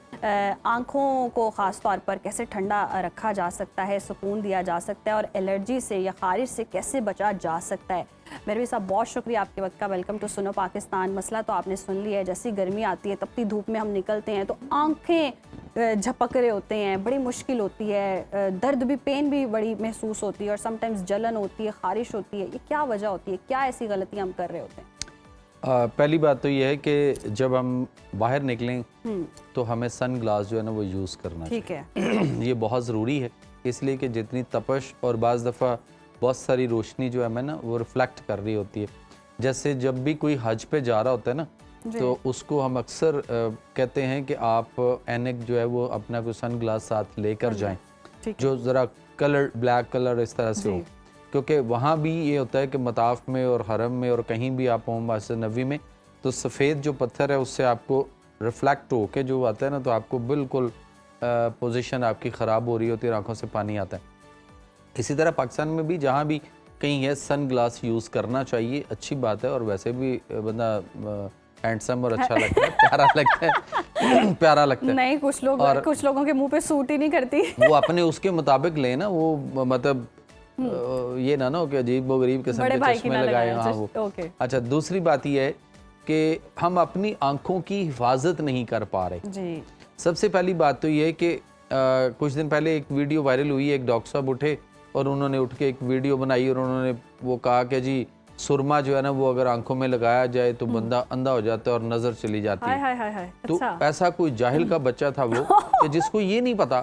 S1: आँखों को ख़ास तौर पर कैसे ठंडा रखा जा सकता है, सुकून दिया जा सकता है, और एलर्जी से या ख़ारिश से कैसे बचा जा सकता है। महरवी साहब, बहुत शुक्रिया आपके वक्त का। वेलकम टू सुनो पाकिस्तान। मसला तो आपने सुन लिया है, जैसी गर्मी आती है तपती धूप में हम निकलते हैं तो आंखें झपक रहे होते हैं, बड़ी मुश्किल होती है, दर्द भी, पेन भी बड़ी महसूस होती है, और समटाइम्स जलन होती है, ख़ारिश होती है। ये क्या वजह होती है, क्या ऐसी गलतियाँ हम कर रहे होते हैं?
S3: पहली बात तो ये है कि जब हम बाहर निकलें तो हमें सन ग्लास जो है ना वो यूज़ करना
S1: ठीक है।
S3: ये बहुत ज़रूरी है, इसलिए कि जितनी तपश और बाज़ दफ़ा बहुत सारी रोशनी जो है हमें ना वो रिफ्लेक्ट कर रही होती है। जैसे जब भी कोई हज पे जा रहा होता है ना तो उसको हम अक्सर कहते हैं कि आप ऐनक जो है वो अपना कोई सन ग्लास साथ लेकर जाएं, जो ज़रा कलर ब्लैक कलर इस तरह से हो, क्योंकि वहाँ भी ये होता है कि मताफ में और हरम में और कहीं भी आप हों मस्जिद नबी में, तो सफ़ेद जो पत्थर है उससे आपको रिफ्लेक्ट हो के जो आता है ना तो आपको बिल्कुल पोजीशन आपकी ख़राब हो रही होती है, आंखों से पानी आता है। इसी तरह पाकिस्तान में भी जहाँ भी कहीं है सन ग्लास यूज़ करना चाहिए, अच्छी बात है, और वैसे भी बंदा हैंडसम और अच्छा लगता है, प्यारा लगता है प्यारा लगता है।
S1: नहीं, कुछ लोगों के मुंह पे सूट ही नहीं करती।
S3: वो अपने उसके मुताबिक ले ना, वो मतलब ये ना हो कि अजीब व गरीब किस्म के चश्मे लगाए। हाँ वो अच्छा। दूसरी बात ये है कि हम अपनी आंखों की हिफाजत नहीं कर पा रहे जी। सबसे पहली बात तो ये है कि कुछ दिन पहले एक वीडियो वायरल हुई, एक डॉक्टर साहब उठे और उन्होंने उठ के एक वीडियो बनाई और उन्होंने वो कहा कि जी सुरमा जो है ना वो अगर आंखों में लगाया जाए तो बंदा अंधा हो जाता है और नजर चली जाती है।
S1: हाय।
S3: तो
S1: अच्छा।
S3: ऐसा कोई जाहिल का बच्चा था वो कि जिसको ये नहीं पता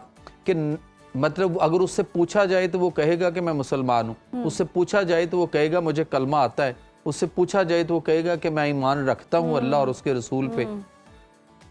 S3: कि मतलब अगर उससे पूछा जाए तो वो कहेगा कि मैं मुसलमान हूँ, उससे पूछा जाए तो वो कहेगा मुझे कलमा आता है, उससे पूछा जाए तो वो कहेगा कि मैं ईमान रखता हूँ अल्लाह और उसके रसूल पे,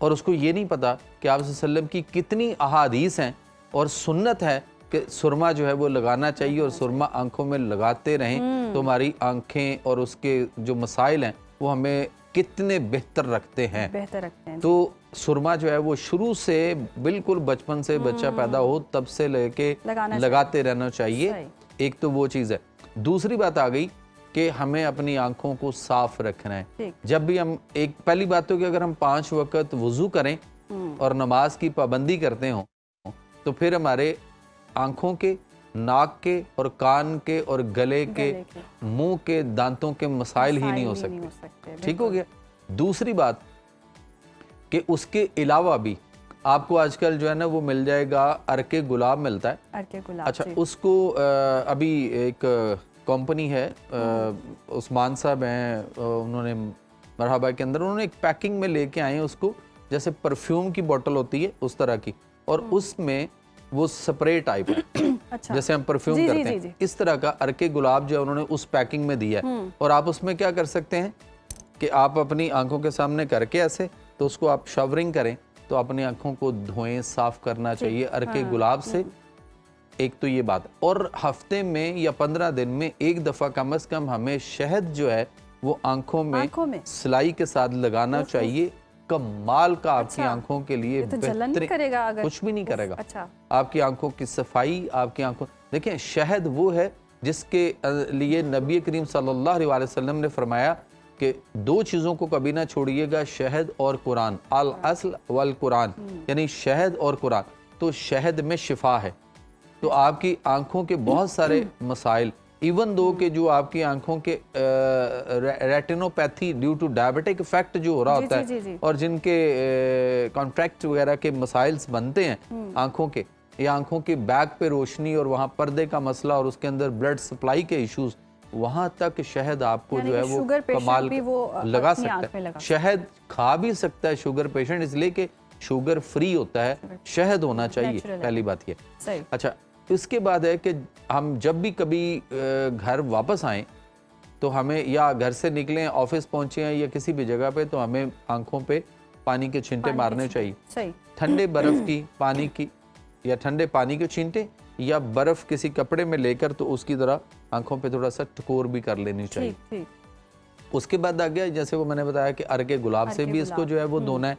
S3: और उसको ये नहीं पता कि आप सल्लम की कितनी अहादीस हैं और सुन्नत है कि सुरमा जो है वो लगाना चाहिए, और सुरमा आंखों में लगाते रहें तो हमारी आंखें और उसके जो मसाइल हैं वो हमें कितने बेहतर रखते हैं। तो सुरमा जो है वो शुरू से बिल्कुल बचपन से बच्चा पैदा हो तब से लेके लगाते रहना चाहिए। एक तो वो चीज़ है। दूसरी बात आ गई कि हमें अपनी आंखों को साफ रखना है। जब भी हम एक पहली बात तो कि अगर हम 5 वक्त वुजू करें और नमाज की पाबंदी करते हो तो फिर हमारे आंखों के, नाक के और कान के और गले के, मुंह के, दांतों के मसाइल ही नहीं हो सकते। ठीक हो गया। दूसरी बात कि उसके अलावा भी आपको आजकल जो है ना वो मिल जाएगा, अर्के गुलाब मिलता है।
S1: अर्के गुलाब,
S3: अच्छा, उसको अभी एक कंपनी है, उस्मान साहब हैं, उन्होंने मरहबा के अंदर उन्होंने एक पैकिंग में लेके आए हैं उसको, जैसे परफ्यूम की बोतल होती है उस तरह की, और उसमें वो स्प्रे टाइप है। अच्छा। जैसे हम परफ्यूम करते हैं इस तरह का अर्के गुलाब जो है उन्होंने उस पैकिंग में दिया है। और आप उसमें क्या कर सकते हैं कि आप अपनी आंखों के सामने करके ऐसे तो उसको आप शावरिंग करें तो अपनी आंखों को धोएं, साफ करना चाहिए अर्के गुलाब से। एक तो ये बात, और हफ्ते में या 15 दिन में एक दफ़ा कम से कम हमें शहद जो है वो आंखों में सिलाई के साथ लगाना चाहिए। कमाल का आपकी आंखों के लिए
S1: तो जलन नहीं करेगा, अगर
S3: कुछ भी नहीं करेगा।
S1: अच्छा।
S3: आपकी आंखों की सफाई, आपकी आंखों, देखिए शहद वो है जिसके लिए नबी करीम सल्लल्लाहु अलैहि वसल्लम ने फरमाया कि 2 चीज़ों को कभी ना छोड़िएगा, शहद और कुरान, अल अस्ल वल कुरान, यानी शहद और कुरान। तो शहद में शिफा है। तो आपकी आंखों के बहुत सारे मसाइल, इवन दो कि जो आपकी आंखों के retinopathy due to diabetic effect जो हो रहा होता है और जिनके कॉन्ट्रैक्ट वगैरह के मसाइल्स बनते हैं आंखों के, या आंखों के बैक पे रोशनी और वहाँ पर्दे का मसला और उसके अंदर ब्लड सप्लाई के इश्यूज, वहाँ तक शहद आपको जो है वो कमाल लगा सकता है। शहद खा भी सकता है शुगर पेशेंट, इसलिए कि शुगर फ्री होता है, शहद होना चाहिए, पहली बात ये। अच्छा, इसके बाद है कि हम जब भी कभी घर वापस आएं तो हमें, या घर से निकलें, ऑफिस पहुंचे हैं या किसी भी जगह पे, तो हमें आंखों पे पानी के छींटे मारने चाहिए। ठंडे बर्फ की पानी की या ठंडे पानी के छींटे या बर्फ किसी कपड़े में लेकर तो उसकी तरह आंखों पे थोड़ा सा टकोर भी कर लेनी चाहिए। उसके बाद आ गया जैसे वो मैंने बताया कि अर्के गुलाब से
S1: अर्के
S3: भी इसको
S1: गुलाब।
S3: जो है वो धोना है,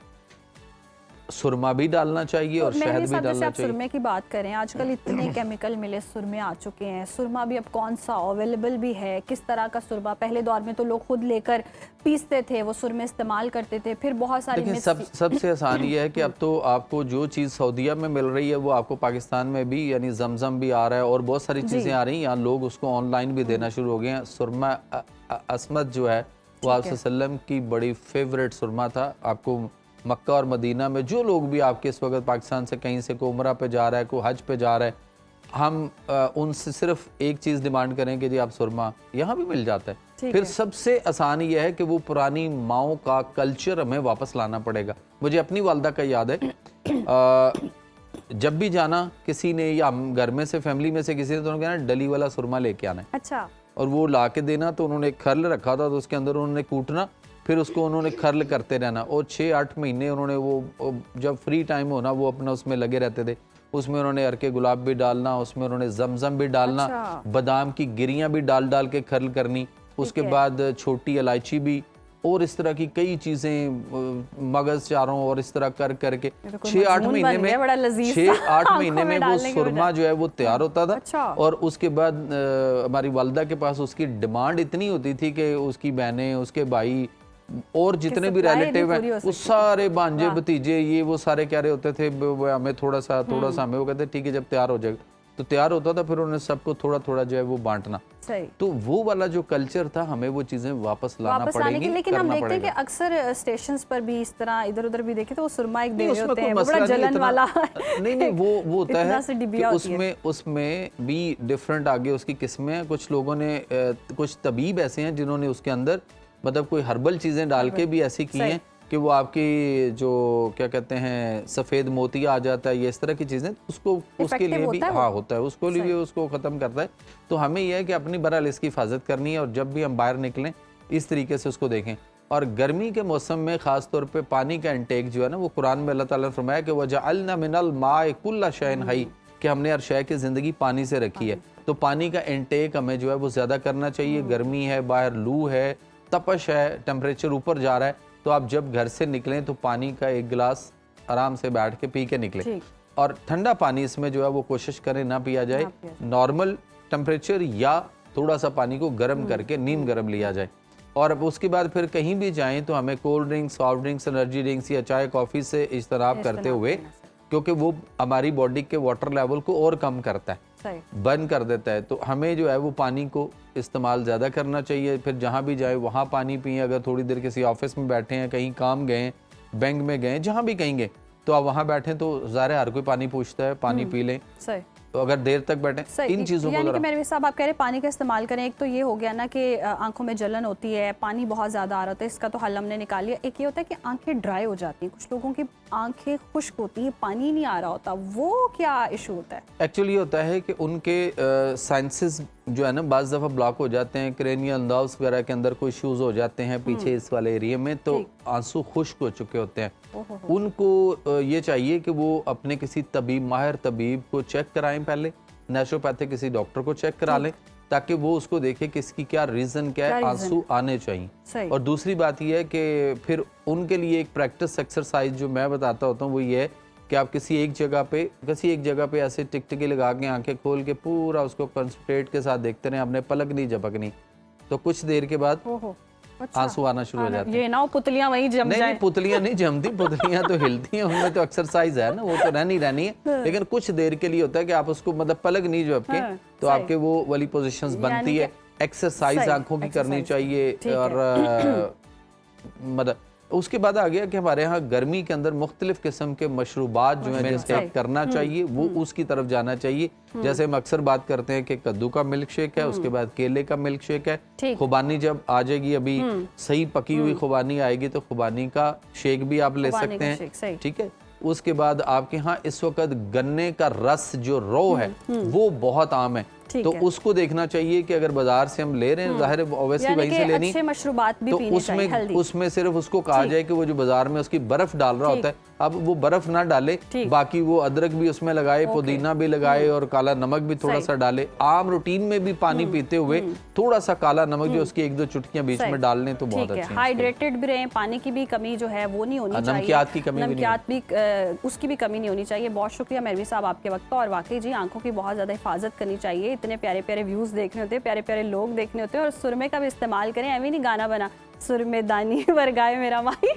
S3: सुरमा भी डालना चाहिए और
S1: मेरे
S3: शहद भी
S1: हिसाब से
S3: डालना
S1: आप
S3: चाहिए।
S1: सुरमे की बात करें, आजकल इतने केमिकल मिले सुरमे आ चुके हैं, सुरमा भी अब कौन सा अवेलेबल भी है, किस तरह का सुरमा, पहले दौर में तो लोग खुद लेकर पीसते थे, वो सुरमे इस्तेमाल करते थे, फिर बहुत सारी
S3: देखिए
S1: मिस
S3: सबसे आसान ये है कि अब तो आपको जो चीज़ सऊदीया में मिल रही है वो आपको पाकिस्तान में भी, यानी जमजम भी आ रहा है और बहुत सारी चीज़ें आ रही हैं, यहाँ लोग उसको ऑनलाइन भी देना शुरू हो गए हैं। सुरमा असमत जो है वो आप वसल्लम की बड़ी फेवरेट सुरमा था। आपको मक्का और मदीना में जो लोग भी आपके इस वक्त पाकिस्तान से कहीं से कोई उम्रा पे जा रहा है, कोई हज पे जा रहा है, हम उनसे सिर्फ एक चीज़ डिमांड करें कि जी आप सुरमा, यहाँ भी मिल जाता है। फिर सबसे आसान ये है कि वो पुरानी माओ का कल्चर हमें वापस लाना पड़ेगा। मुझे अपनी वालदा का याद है, जब भी जाना किसी ने या घर में से फैमिली में से किसी ने तो उन्होंने कहना डली वाला सुरमा लेके आना है,
S1: अच्छा,
S3: और वो ला के देना। तो उन्होंने एक खरल रखा था, तो उसके अंदर उन्होंने कूटना, फिर उसको उन्होंने खरल करते रहना, और 6-8 महीने उन्होंने वो जब फ्री टाइम होना वो अपना उसमें लगे रहते थे। उसमें उन्होंने अर्के गुलाब भी डालना, उसमें उन्होंने जमजम भी डालना, बादाम की गिरियां भी डाल डाल के खरल करनी, उसके बाद छोटी इलायची भी, और इस तरह की कई चीज़ें, मगज चारों, और इस तरह कर करके 6-8 महीने में 6-8 महीने में वो सुरमा जो है वो तैयार होता था।
S1: अच्छा।
S3: और उसके बाद हमारी वालदा के पास उसकी डिमांड इतनी होती थी कि उसकी बहनें, उसके भाई और जितने भी रिलेटिव हैं वो सारे भांजे भतीजे ये वो सारे कह रहे होते थे हमें थोड़ा सा हमें, वो कहते ठीक है जब तैयार हो जाएगा, तो तैयार होता था, फिर उन्होंने सबको थोड़ा थोड़ा जो है वो बांटना।
S1: सही।
S3: तो वो वाला जो कल्चर था हमें वो चीजें वापस लाना पड़ेगी,
S1: लेकिन हम
S3: करना
S1: देखते हैं कि
S3: पड़ेगा।
S1: अक्सर स्टेशंस पर भी इस तरह इधर उधर भी देखे तो वो सुरमा एक दे
S3: नहीं,
S1: रहे
S3: उसमें
S1: होते
S3: कोई
S1: हैं, वो
S3: मसला
S1: बड़ा
S3: नहीं
S1: जलन
S3: इतना।
S1: वाला
S3: नहीं वो होता
S1: इतना
S3: है
S1: से
S3: कि
S1: डिबिया होती है।
S3: उसमें भी डिफरेंट आगे उसकी किस्में हैं। कुछ लोगों ने कुछ तबीब ऐसे हैं जिन्होंने उसके अंदर मतलब कोई हर्बल चीजें डाल के भी ऐसी की हैं कि वो आपकी जो क्या कहते हैं सफ़ेद मोतिया आ जाता है, ये इस तरह की चीज़ें, उसको उसके लिए भी हाँ होता है, उसको लिए भी उसको ख़त्म करता है। तो हमें यह है कि अपनी बहरहाल इसकी हिफाजत करनी है, और जब भी हम बाहर निकलें इस तरीके से उसको देखें। और गर्मी के मौसम में ख़ास तौर पे पानी का इंटेक जो है ना, वो कुरान में अल्लाह ताला ने फरमाया कि वजअलना मिनल माए कुल्ला शैइन हई, कि हमने हर शय की ज़िंदगी पानी से रखी है। तो पानी का इंटेक हमें जो है वो ज़्यादा करना चाहिए। गर्मी है, बाहर लू है, तपश है, टेम्परेचर ऊपर जा रहा है, तो आप जब घर से निकलें तो पानी का एक गिलास आराम से बैठ के पी के निकलें। और ठंडा पानी इसमें जो है वो कोशिश करें ना पिया जाए, नॉर्मल टेम्परेचर या थोड़ा सा पानी को गर्म करके नीम गर्म लिया जाए। और अब उसके बाद फिर कहीं भी जाएं तो हमें cold drinks, soft drinks, energy drinks या चाय कॉफ़ी से इज्तनाब करते हुए, क्योंकि वो हमारी बॉडी के वाटर लेवल को और कम करता है, बर्न कर देता है। तो हमें जो है वो पानी को इस्तेमाल ज़्यादा करना चाहिए। फिर जहाँ भी जाए वहाँ पानी पिए। अगर थोड़ी देर किसी ऑफिस में बैठे हैं, कहीं काम गए, बैंक में गए, जहाँ भी कहीं गए, तो आप वहाँ बैठें तो ज़ाहिर है हर कोई पानी पूछता है, पानी पी लें। तो अगर देर तक बैठें इन चीज़ों को,
S1: यानी कि मेरे साहब आप कह रहे हैं पानी का इस्तेमाल करें। एक तो ये हो गया ना कि आंखों में जलन होती है, पानी बहुत ज़्यादा आ रहा होता है, इसका तो हल हमने निकाल लिया। एक ये होता है कि आंखें ड्राई हो जाती हैं, कुछ लोगों की आंखें खुश्क होती हैं, पानी नहीं आ रहा होता, वो क्या इशू होता है?
S3: एक्चुअली होता है कि उनके साइंसेस जो है ना बाज़ दफ़ा ब्लॉक हो जाते हैं, क्रेनियल नर्व्स वगैरह के अंदर कोई इश्यूज़ हो जाते हैं पीछे इस वाले एरिया में, तो आंसू खुश्क हो चुके होते हैं। उनको ये चाहिए कि वो अपने किसी तबीब, माहिर तबीब को चेक कराएं, पहले नेचुरोपैथिक किसी डॉक्टर को चेक करा लें, ताकि वो उसको देखे कि इसकी क्या रीज़न क्या है, आंसू आने चाहिए। और दूसरी बात यह है कि फिर उनके लिए एक प्रैक्टिस एक्सरसाइज जो मैं बताता होता हूँ वो ये है कि आप किसी एक जगह पे ऐसे टिकटिकी लगा के आंखें खोल के पूरा उसको कंसंट्रेट के साथ देखते रहें, आपने पलक नहीं झपकनी, तो कुछ देर के बाद आंसू आना शुरू हो जाते हैं।
S1: ये ना पुतलियां वहीं जम जाएं।
S3: नहीं, पुतलियां नहीं जमती, पुतलियां तो हिलती हैं, उनमें तो एक्सरसाइज है ना, वो तो रहनी है। लेकिन कुछ देर के लिए होता है कि आप उसको मतलब पलक नहीं झपके, तो आपके वो वाली पोजीशंस बनती है। एक्सरसाइज आंखों की करनी चाहिए। और मतलब उसके बाद आ गया कि हमारे यहाँ गर्मी के अंदर मुख्तलिफ किस्म के मशरूबात जो हैं जिसका करना चाहिए, वो उसकी तरफ जाना चाहिए। जैसे हम अक्सर बात करते हैं कि कद्दू का मिल्क शेक है, उसके बाद केले का मिल्क शेक है, खुबानी जब आ जाएगी, अभी सही पकी हुई खुबानी आएगी तो खुबानी का शेक भी आप ले सकते हैं, ठीक है। उसके बाद आपके यहाँ इस वक्त गन्ने का रस जो रो है वो बहुत आम है,
S1: ठीक
S3: तो
S1: है।
S3: उसको देखना चाहिए कि अगर बाजार से हम ले रहे हैं, जाहिर है ऑब्वियसली
S1: यानी
S3: वहीं
S1: कि
S3: से लेनी,
S1: अच्छे मशरूबात भी
S3: तो
S1: पीने चाहिए, हेल्दी।
S3: उसमें सिर्फ उसको कहा जाए कि वो जो बाजार में उसकी बर्फ डाल रहा होता है, अब वो बर्फ ना डाले,
S1: ठीक।
S3: बाकी वो अदरक भी उसमें लगाए, पुदीना भी लगाए और काला नमक भी थोड़ा
S1: सही।
S3: सा डाले। आम रूटीन में भी पानी पीते हुए थोड़ा सा काला नमक जो उसकी 1-2 चुटकियां बीच
S1: सही।
S3: में डाल लें तो बहुत
S1: ठीक है,
S3: अच्छी है।
S1: हाइड्रेटेड भी रहें, पानी की भी कमी जो है वो नहीं होनी चाहिए,
S3: नमकियात की कमी भी नहीं
S1: नमकियात भी उसकी भी कमी नहीं होनी चाहिए। बहुत शुक्रिया मेहरवी साहब आपके वक्त का, और वाकई जी आंखों की बहुत ज़्यादा हिफाजत करनी चाहिए, इतने प्यारे प्यारे व्यूज़ देखने होते हैं, प्यारे प्यारे लोग देखने होते हैं, और सुरमे का भी इस्तेमाल करें, ऐਵੇਂ नहीं गाना बना सुरमे दानी वर्गाए मेरा माही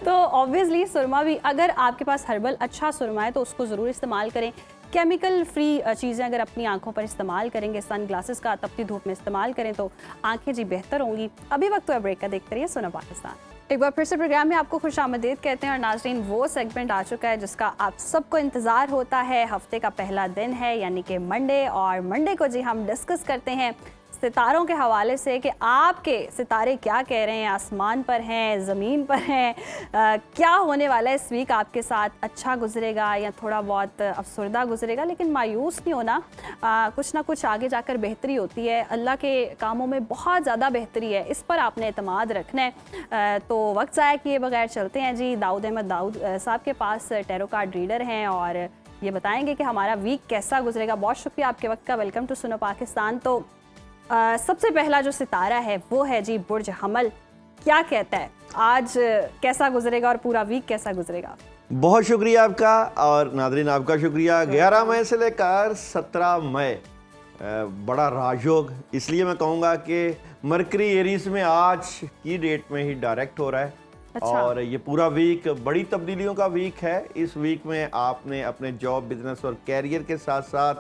S1: तो ऑब्वियसली सुरमा भी, अगर आपके पास हर्बल अच्छा सुरमा है तो उसको ज़रूर इस्तेमाल करें। केमिकल फ्री चीज़ें अगर अपनी आंखों पर इस्तेमाल करेंगे, सन ग्लासेस का तपती धूप में इस्तेमाल करें तो आंखें जी बेहतर होंगी। अभी वक्त है ब्रेक का, देखते रहिए सुना पाकिस्तान। एक बार फिर से प्रोग्राम में आपको खुशामदीद कहते हैं, और नाज़रीन वो सेगमेंट आ चुका है जिसका आप सबको इंतज़ार होता है। हफ्ते का पहला दिन है यानी कि मंडे, और मंडे को जी हम डिस्कस करते हैं सितारों के हवाले से कि आपके सितारे क्या कह रहे हैं, आसमान पर हैं, ज़मीन पर हैं, क्या होने वाला है इस वीक आपके साथ, अच्छा गुजरेगा या थोड़ा बहुत अफसरदा गुजरेगा। लेकिन मायूस नहीं होना, कुछ ना कुछ आगे जाकर बेहतरी होती है, अल्लाह के कामों में बहुत ज़्यादा बेहतरी है, इस पर आपने एतमाद रखना है। तो वक्त ज़ाया किए बगैर चलते हैं जी दाऊद अहमद दाऊद साहब के पास, टैरो कार्ड रीडर हैं और ये बताएंगे कि हमारा वीक कैसा गुजरेगा। बहुत शुक्रिया आपके वक्त का, वेलकम टू सुनो पाकिस्तान। तो सबसे पहला जो सितारा है वो है जी बुर्ज हमल, क्या कहता है आज कैसा गुजरेगा और पूरा वीक कैसा गुजरेगा?
S4: बहुत शुक्रिया आपका, और नादरीन आपका शुक्रिया। 11 मई से लेकर 17 मई बड़ा राजयोग, इसलिए मैं कहूँगा कि मरकरी एरीज में आज की डेट में ही डायरेक्ट हो रहा है।
S1: अच्छा।
S4: और ये पूरा वीक बड़ी तब्दीलियों का वीक है। इस वीक में आपने अपने जॉब, बिजनेस और कैरियर के साथ साथ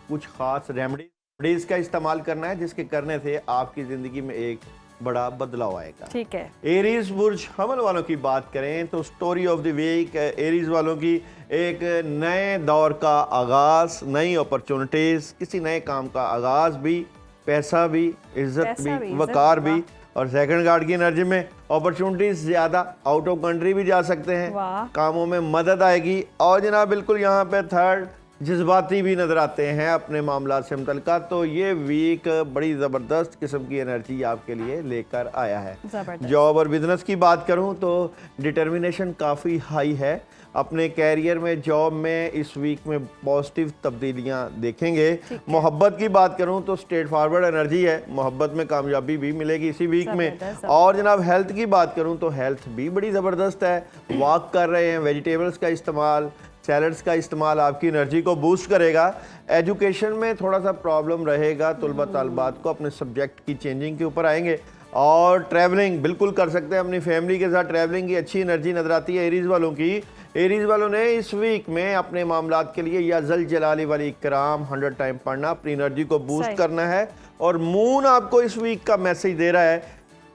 S4: कुछ खास रेमेडीज का इस्तेमाल करना है, जिसके करने से आपकी ज़िंदगी में एक बड़ा बदलाव आएगा।
S1: ठीक है।
S4: एरीज बुर्ज हमल वालों की बात करें तो story of the week, Aries वालों की एक नए दौर का आगाज़, नई अपॉर्चुनिटीज़, किसी नए काम का आगाज़ भी, पैसा भी, इज्जत भी, वकार भी। और सेकंड गार्ड की एनर्जी में अपॉर्चुनिटीज़ ज़्यादा, आउट ऑफ कंट्री भी जा सकते हैं, कामों में मदद आएगी। और जनाब बिल्कुल यहाँ पे थर्ड, जज्बाती भी नज़र आते हैं अपने मामला से मुतल्लिका। तो ये वीक बड़ी ज़बरदस्त किस्म की एनर्जी आपके लिए लेकर आया है। जॉब और बिजनेस की बात करूं तो डिटर्मिनेशन काफ़ी हाई है। अपने कैरियर में, जॉब में इस वीक में पॉजिटिव तब्दीलियां देखेंगे। मोहब्बत की बात करूं तो स्ट्रेट फॉरवर्ड एनर्जी है, मोहब्बत में कामयाबी भी मिलेगी इसी वीक में। और जनाब हेल्थ की बात करूं तो हेल्थ भी बड़ी ज़बरदस्त है। वॉक कर रहे हैं, वेजिटेबल्स का इस्तेमाल, सैलड्स का इस्तेमाल आपकी एनर्जी को बूस्ट करेगा। एजुकेशन में थोड़ा सा प्रॉब्लम रहेगा, तलबा तालबात को अपने सब्जेक्ट की चेंजिंग के ऊपर आएंगे। और ट्रैवलिंग बिल्कुल कर सकते हैं, अपनी फैमिली के साथ ट्रैवलिंग की अच्छी एनर्जी नजर आती है एरीज वालों की। एरीज वालों ने इस वीक में अपने मामलात के लिए या जल जलाली वाली इकराम 100 टाइम पढ़ना, अपनी एनर्जी को बूस्ट करना है। और मून आपको इस वीक का मैसेज दे रहा है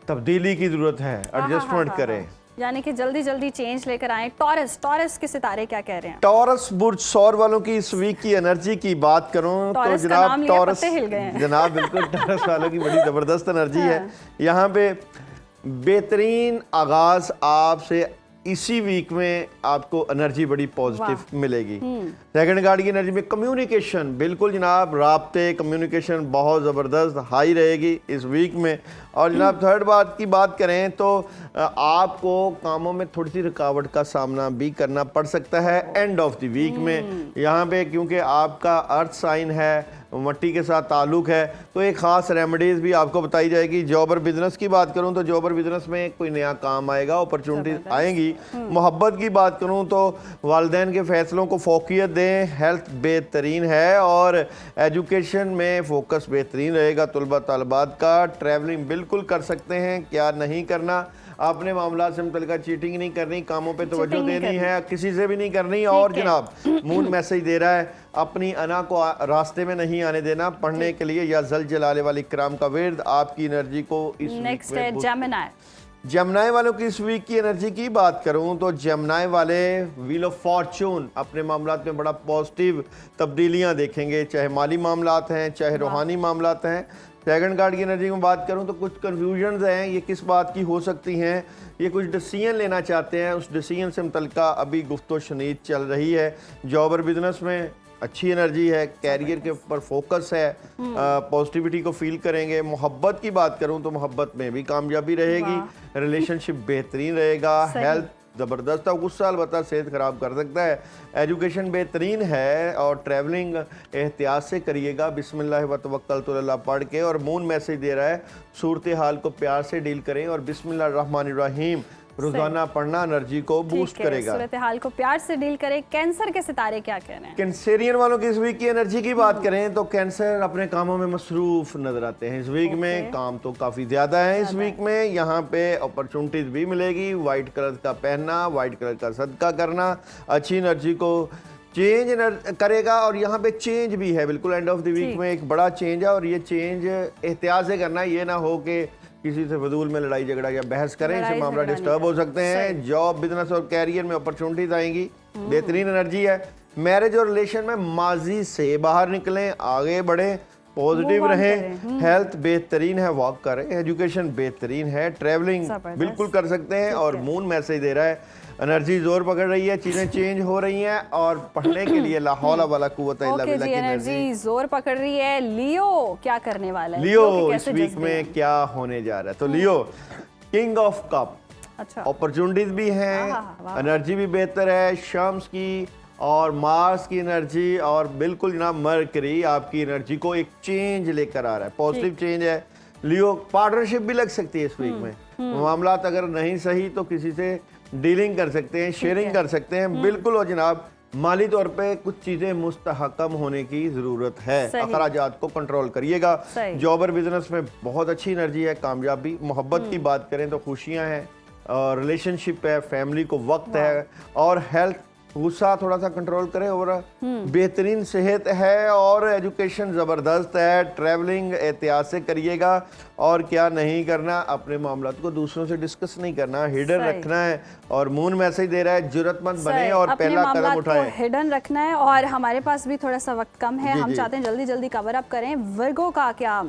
S4: तब्दीली की जरूरत है, एडजस्टमेंट करें,
S1: यानी कि जल्दी जल्दी चेंज लेकर आए। टॉरस के सितारे क्या कह रहे हैं?
S4: टॉरस बुर्ज सौर वालों की इस वीक की एनर्जी की बात करूं तो जनाब टॉरस, जनाब बिल्कुल टॉरस वालों की बड़ी जबरदस्त एनर्जी है। यहाँ पे बेहतरीन आगाज आपसे इसी वीक में आपको एनर्जी बड़ी पॉजिटिव मिलेगी। सेकंड गार्ड की एनर्जी में कम्युनिकेशन, बिल्कुल जनाब राब्ते, कम्युनिकेशन बहुत ज़बरदस्त हाई रहेगी इस वीक में। और जनाब थर्ड बात की बात करें तो आपको कामों में थोड़ी सी रुकावट का सामना भी करना पड़ सकता है एंड ऑफ द वीक में। यहाँ पे क्योंकि आपका अर्थ साइन है, मट्टी के साथ ताल्लुक है, तो एक ख़ास रेमेडीज़ भी आपको बताई जाएगी। जॉब और बिजनेस की बात करूं तो जॉब और बिजनेस में कोई नया काम आएगा, अपॉर्चुनिटीज आएंगी। मोहब्बत की बात करूं तो वालिदैन के फैसलों को फोकियत दें, हेल्थ बेहतरीन है और एजुकेशन में फोकस बेहतरीन रहेगा तलबा तालबात का। ट्रैवलिंग बिल्कुल कर सकते हैं, क्या नहीं करना, अपने मामला से मुतल्लिका चीटिंग नहीं करनी, कामों पे तवज्जो देनी है, किसी से भी नहीं करनी। और जनाब मून मैसेज दे रहा है अपनी अना को रास्ते में नहीं आने देना, पढ़ने के लिए या जल जलाले वाली इकराम का विर्द आपकी एनर्जी को इस
S1: नेक्स्ट है
S4: जेमिनी वालों की इस वीक की एनर्जी की बात करूं तो जेमिनी वाले व्हील ऑफ फॉर्चून अपने मामलात में बड़ा पॉजिटिव तब्दीलियां देखेंगे, चाहे माली मामलात हैं, चाहे रूहानी मामलात हैं। सेकंड गार्ड की एनर्जी में बात करूं तो कुछ कन्फ्यूजन्स हैं, ये किस बात की हो सकती हैं, ये कुछ डिसीजन लेना चाहते हैं, उस डिसीजन से मुतल्लिका अभी गुफ्तो शनीद चल रही है। जॉब और बिजनेस में अच्छी एनर्जी है, कैरियर के ऊपर फोकस है, पॉजिटिविटी को फील करेंगे। मोहब्बत की बात करूं तो मोहब्बत में भी कामयाबी रहेगी, रिलेशनशिप बेहतरीन रहेगा, हेल्थ ज़बरदस्त है, गुस्सा अलबत्ता सेहत ख़राब कर सकता है। एजुकेशन बेहतरीन है और ट्रैवलिंग एहतियात से करिएगा, बिस्मिल्लाह व तवक्कलतु अल्लाह पढ़ के। और मून मैसेज दे रहा है सूरत हाल को प्यार से डील करें और बिस्मिल्लाह रहमान रहीम रोजाना पढ़ना एनर्जी को बूस्ट करेगा।
S1: सूरत हाल को प्यार से डील करें। कैंसर के सितारे क्या कह रहे हैं?
S4: कैंसरियन वालों की इस वीक की एनर्जी की बात करें तो कैंसर अपने कामों में मसरूफ नजर आते हैं। इस वीक में काम तो काफी ज्यादा है। इस वीक में यहाँ पे अपॉर्चुनिटीज भी मिलेगी। व्हाइट कलर का पहनना, व्हाइट कलर का सदका करना अच्छी एनर्जी को चेंज करेगा। और यहाँ पे चेंज भी है, बिल्कुल एंड ऑफ द वीक में एक बड़ा चेंज है और ये चेंज एहतियात से करना, ये ना हो कि किसी से फजूल में लड़ाई झगड़ा या बहस करें, इससे मामला डिस्टर्ब हो सकते हैं। जॉब, बिजनेस और कैरियर में अपॉर्चुनिटीज आएंगी, बेहतरीन एनर्जी है। मैरिज और रिलेशन में माजी से बाहर निकलें, आगे बढ़ें, पॉजिटिव रहें। हेल्थ बेहतरीन है, वॉक करें। एजुकेशन बेहतरीन है, ट्रैवलिंग बिल्कुल कर सकते हैं। और मून मैसेज दे रहा है एनर्जी जोर पकड़ रही है, चीजें चेंज हो रही हैं और पढ़ने के लिए ला हौला वाला कुव्वत इल्ला बिल्लाह की
S1: एनर्जी जोर पकड़ रही है। लियो क्या करने वाला है?
S4: लियो इस वीक में क्या होने जा रहा है? तो लियो किंग ऑफ कप,
S1: अच्छा,
S4: अपॉर्चुनिटीज भी हैं, एनर्जी भी बेहतर है। शम्स की और मार्स की एनर्जी और बिल्कुल जनाब मरकरी आपकी एनर्जी को एक चेंज लेकर आ रहा है, पॉजिटिव चेंज है। लियो पार्टनरशिप भी लग सकती है इस वीक में। मामलात अगर नहीं सही तो किसी से डीलिंग कर सकते हैं, शेयरिंग कर सकते हैं, बिल्कुल। और जनाब माली तौर पे कुछ चीजें मुस्तहकम होने की जरूरत है, अखराजात को कंट्रोल करिएगा। जॉब और बिजनेस में बहुत अच्छी एनर्जी है, कामयाबी। मोहब्बत की बात करें तो खुशियां हैं और रिलेशनशिप है, फैमिली को वक्त है। और हेल्थ, गुस्सा थोड़ा सा कंट्रोल करें और बेहतरीन सेहत है। और एजुकेशन ज़बरदस्त है, ट्रैवलिंग एहतियात से करिएगा। और क्या नहीं करना, अपने मामलात को दूसरों से डिस्कस नहीं करना, हिडन रखना है। और मून मैसेज दे रहा है जुर्रतमंद बने और पहला कदम उठाएं,
S1: हिडन रखना है। और हमारे पास भी थोड़ा सा वक्त कम है, हम चाहते हैं जल्दी जल्दी कवर अप करें। विर्गो का क्या?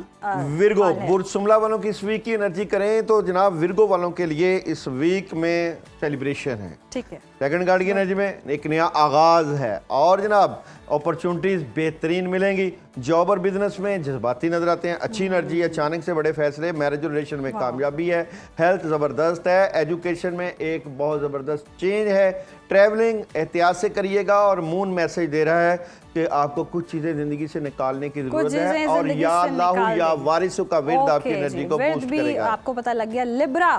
S4: विर्गो बुर्ज शुमला वालों की इस वीक की एनर्जी करें तो जनाब विर्गो वालों के लिए इस वीक में सेलिब्रेशन है,
S1: ठीक है।
S4: सेकंड कार्ड की एनर्जी में एक नया आगाज है और जनाब अपॉर्चुनिटीज बेहतरीन मिलेंगी। जॉब और बिजनेस में जज्बाती नजर आते हैं, अच्छी एनर्जी, अचानक से बड़े फैसले। मैरिज और रिलेशन में कामयाबी है, हेल्थ जबरदस्त है। एजुकेशन में एक बहुत जबरदस्त चेंज है। ट्रैवलिंग एहतियात से करिएगा और मून मैसेज दे रहा है कि आपको कुछ चीजें जिंदगी से निकालने की जरूरत है। और या अल्लाह या वारिसों का विर्द आपकी एनर्जी को बूस्ट करेगा।
S1: आपको पता लग गया। लिब्रा,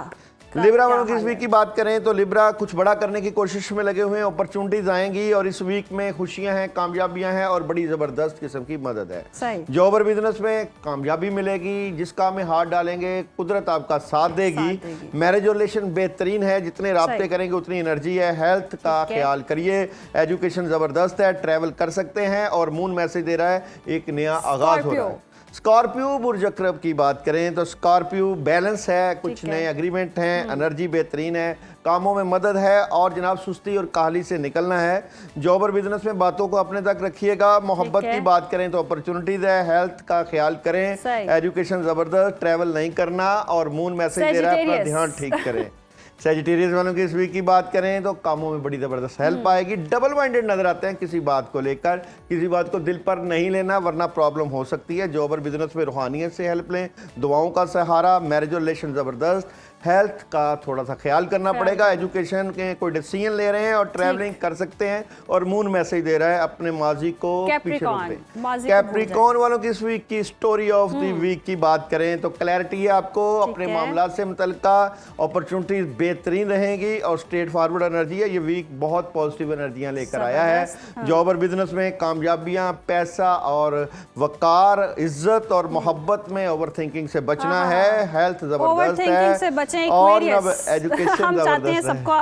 S4: लिब्रा वालों की इस वीक की बात करें तो लिब्रा कुछ बड़ा करने की कोशिश में लगे हुए हैं, अपॉर्चुनिटीज आएंगी और इस वीक में खुशियां हैं, कामयाबियां हैं और बड़ी जबरदस्त किस्म की मदद है। जॉब और बिजनेस में कामयाबी मिलेगी, जिस काम में हाथ डालेंगे कुदरत आपका साथ देगी। मैरिज और रिलेशन बेहतरीन है, जितने राब्ते करेंगे उतनी एनर्जी है। हेल्थ का ख्याल करिए, एजुकेशन जबरदस्त है, ट्रैवल कर सकते हैं। और मून मैसेज दे रहा है एक नया आगाज हो रहा है। स्कॉर्पियो बुर्ज अकरब की बात करें तो स्कॉर्पियो बैलेंस है, कुछ नए एग्रीमेंट हैं, एनर्जी बेहतरीन है, कामों में मदद है और जनाब सुस्ती और काहली से निकलना है। जॉब और बिजनेस में बातों को अपने तक रखिएगा। मोहब्बत की बात करें तो अपॉर्चुनिटीज है, हेल्थ का ख्याल करें, एजुकेशन जबरदस्त, ट्रैवल नहीं करना। और मून मैसेज दे रहा है अपना ध्यान ठीक करें। सैजिटेरियस वालों की इस वीक की बात करें तो कामों में बड़ी जबरदस्त हेल्प आएगी। डबल माइंडेड नजर आते हैं किसी बात को लेकर, किसी बात को दिल पर नहीं लेना वरना प्रॉब्लम हो सकती है। जॉब और बिजनेस में रूहानियत से हेल्प लें, दुआओं का सहारा। मैरिज और रिलेशन जबरदस्त, हेल्थ का थोड़ा सा ख्याल करना पड़ेगा। एजुकेशन के कोई डिसीजन ले रहे हैं और ट्रैवलिंग कर सकते हैं। और मून मैसेज दे रहा है अपने माजी को पीछे रोकें। कैप्रिकॉर्न वालों की इस वीक की स्टोरी ऑफ द वीक की बात करें तो क्लैरिटी है आपको अपने मामला से मुतल्लिका, अपॉर्चुनिटीज बेहतरीन रहेंगी और स्ट्रेट फॉरवर्ड एनर्जी है। ये वीक बहुत पॉजिटिव एनर्जियां लेकर आया है। जॉब और बिजनेस में कामयाबियां, पैसा और वकार, इज्जत और मोहब्बत में ओवर थिंकिंग से बचना है। हेल्थ जबरदस्त है और एजुकेशन
S1: हम चाहते हैं सबको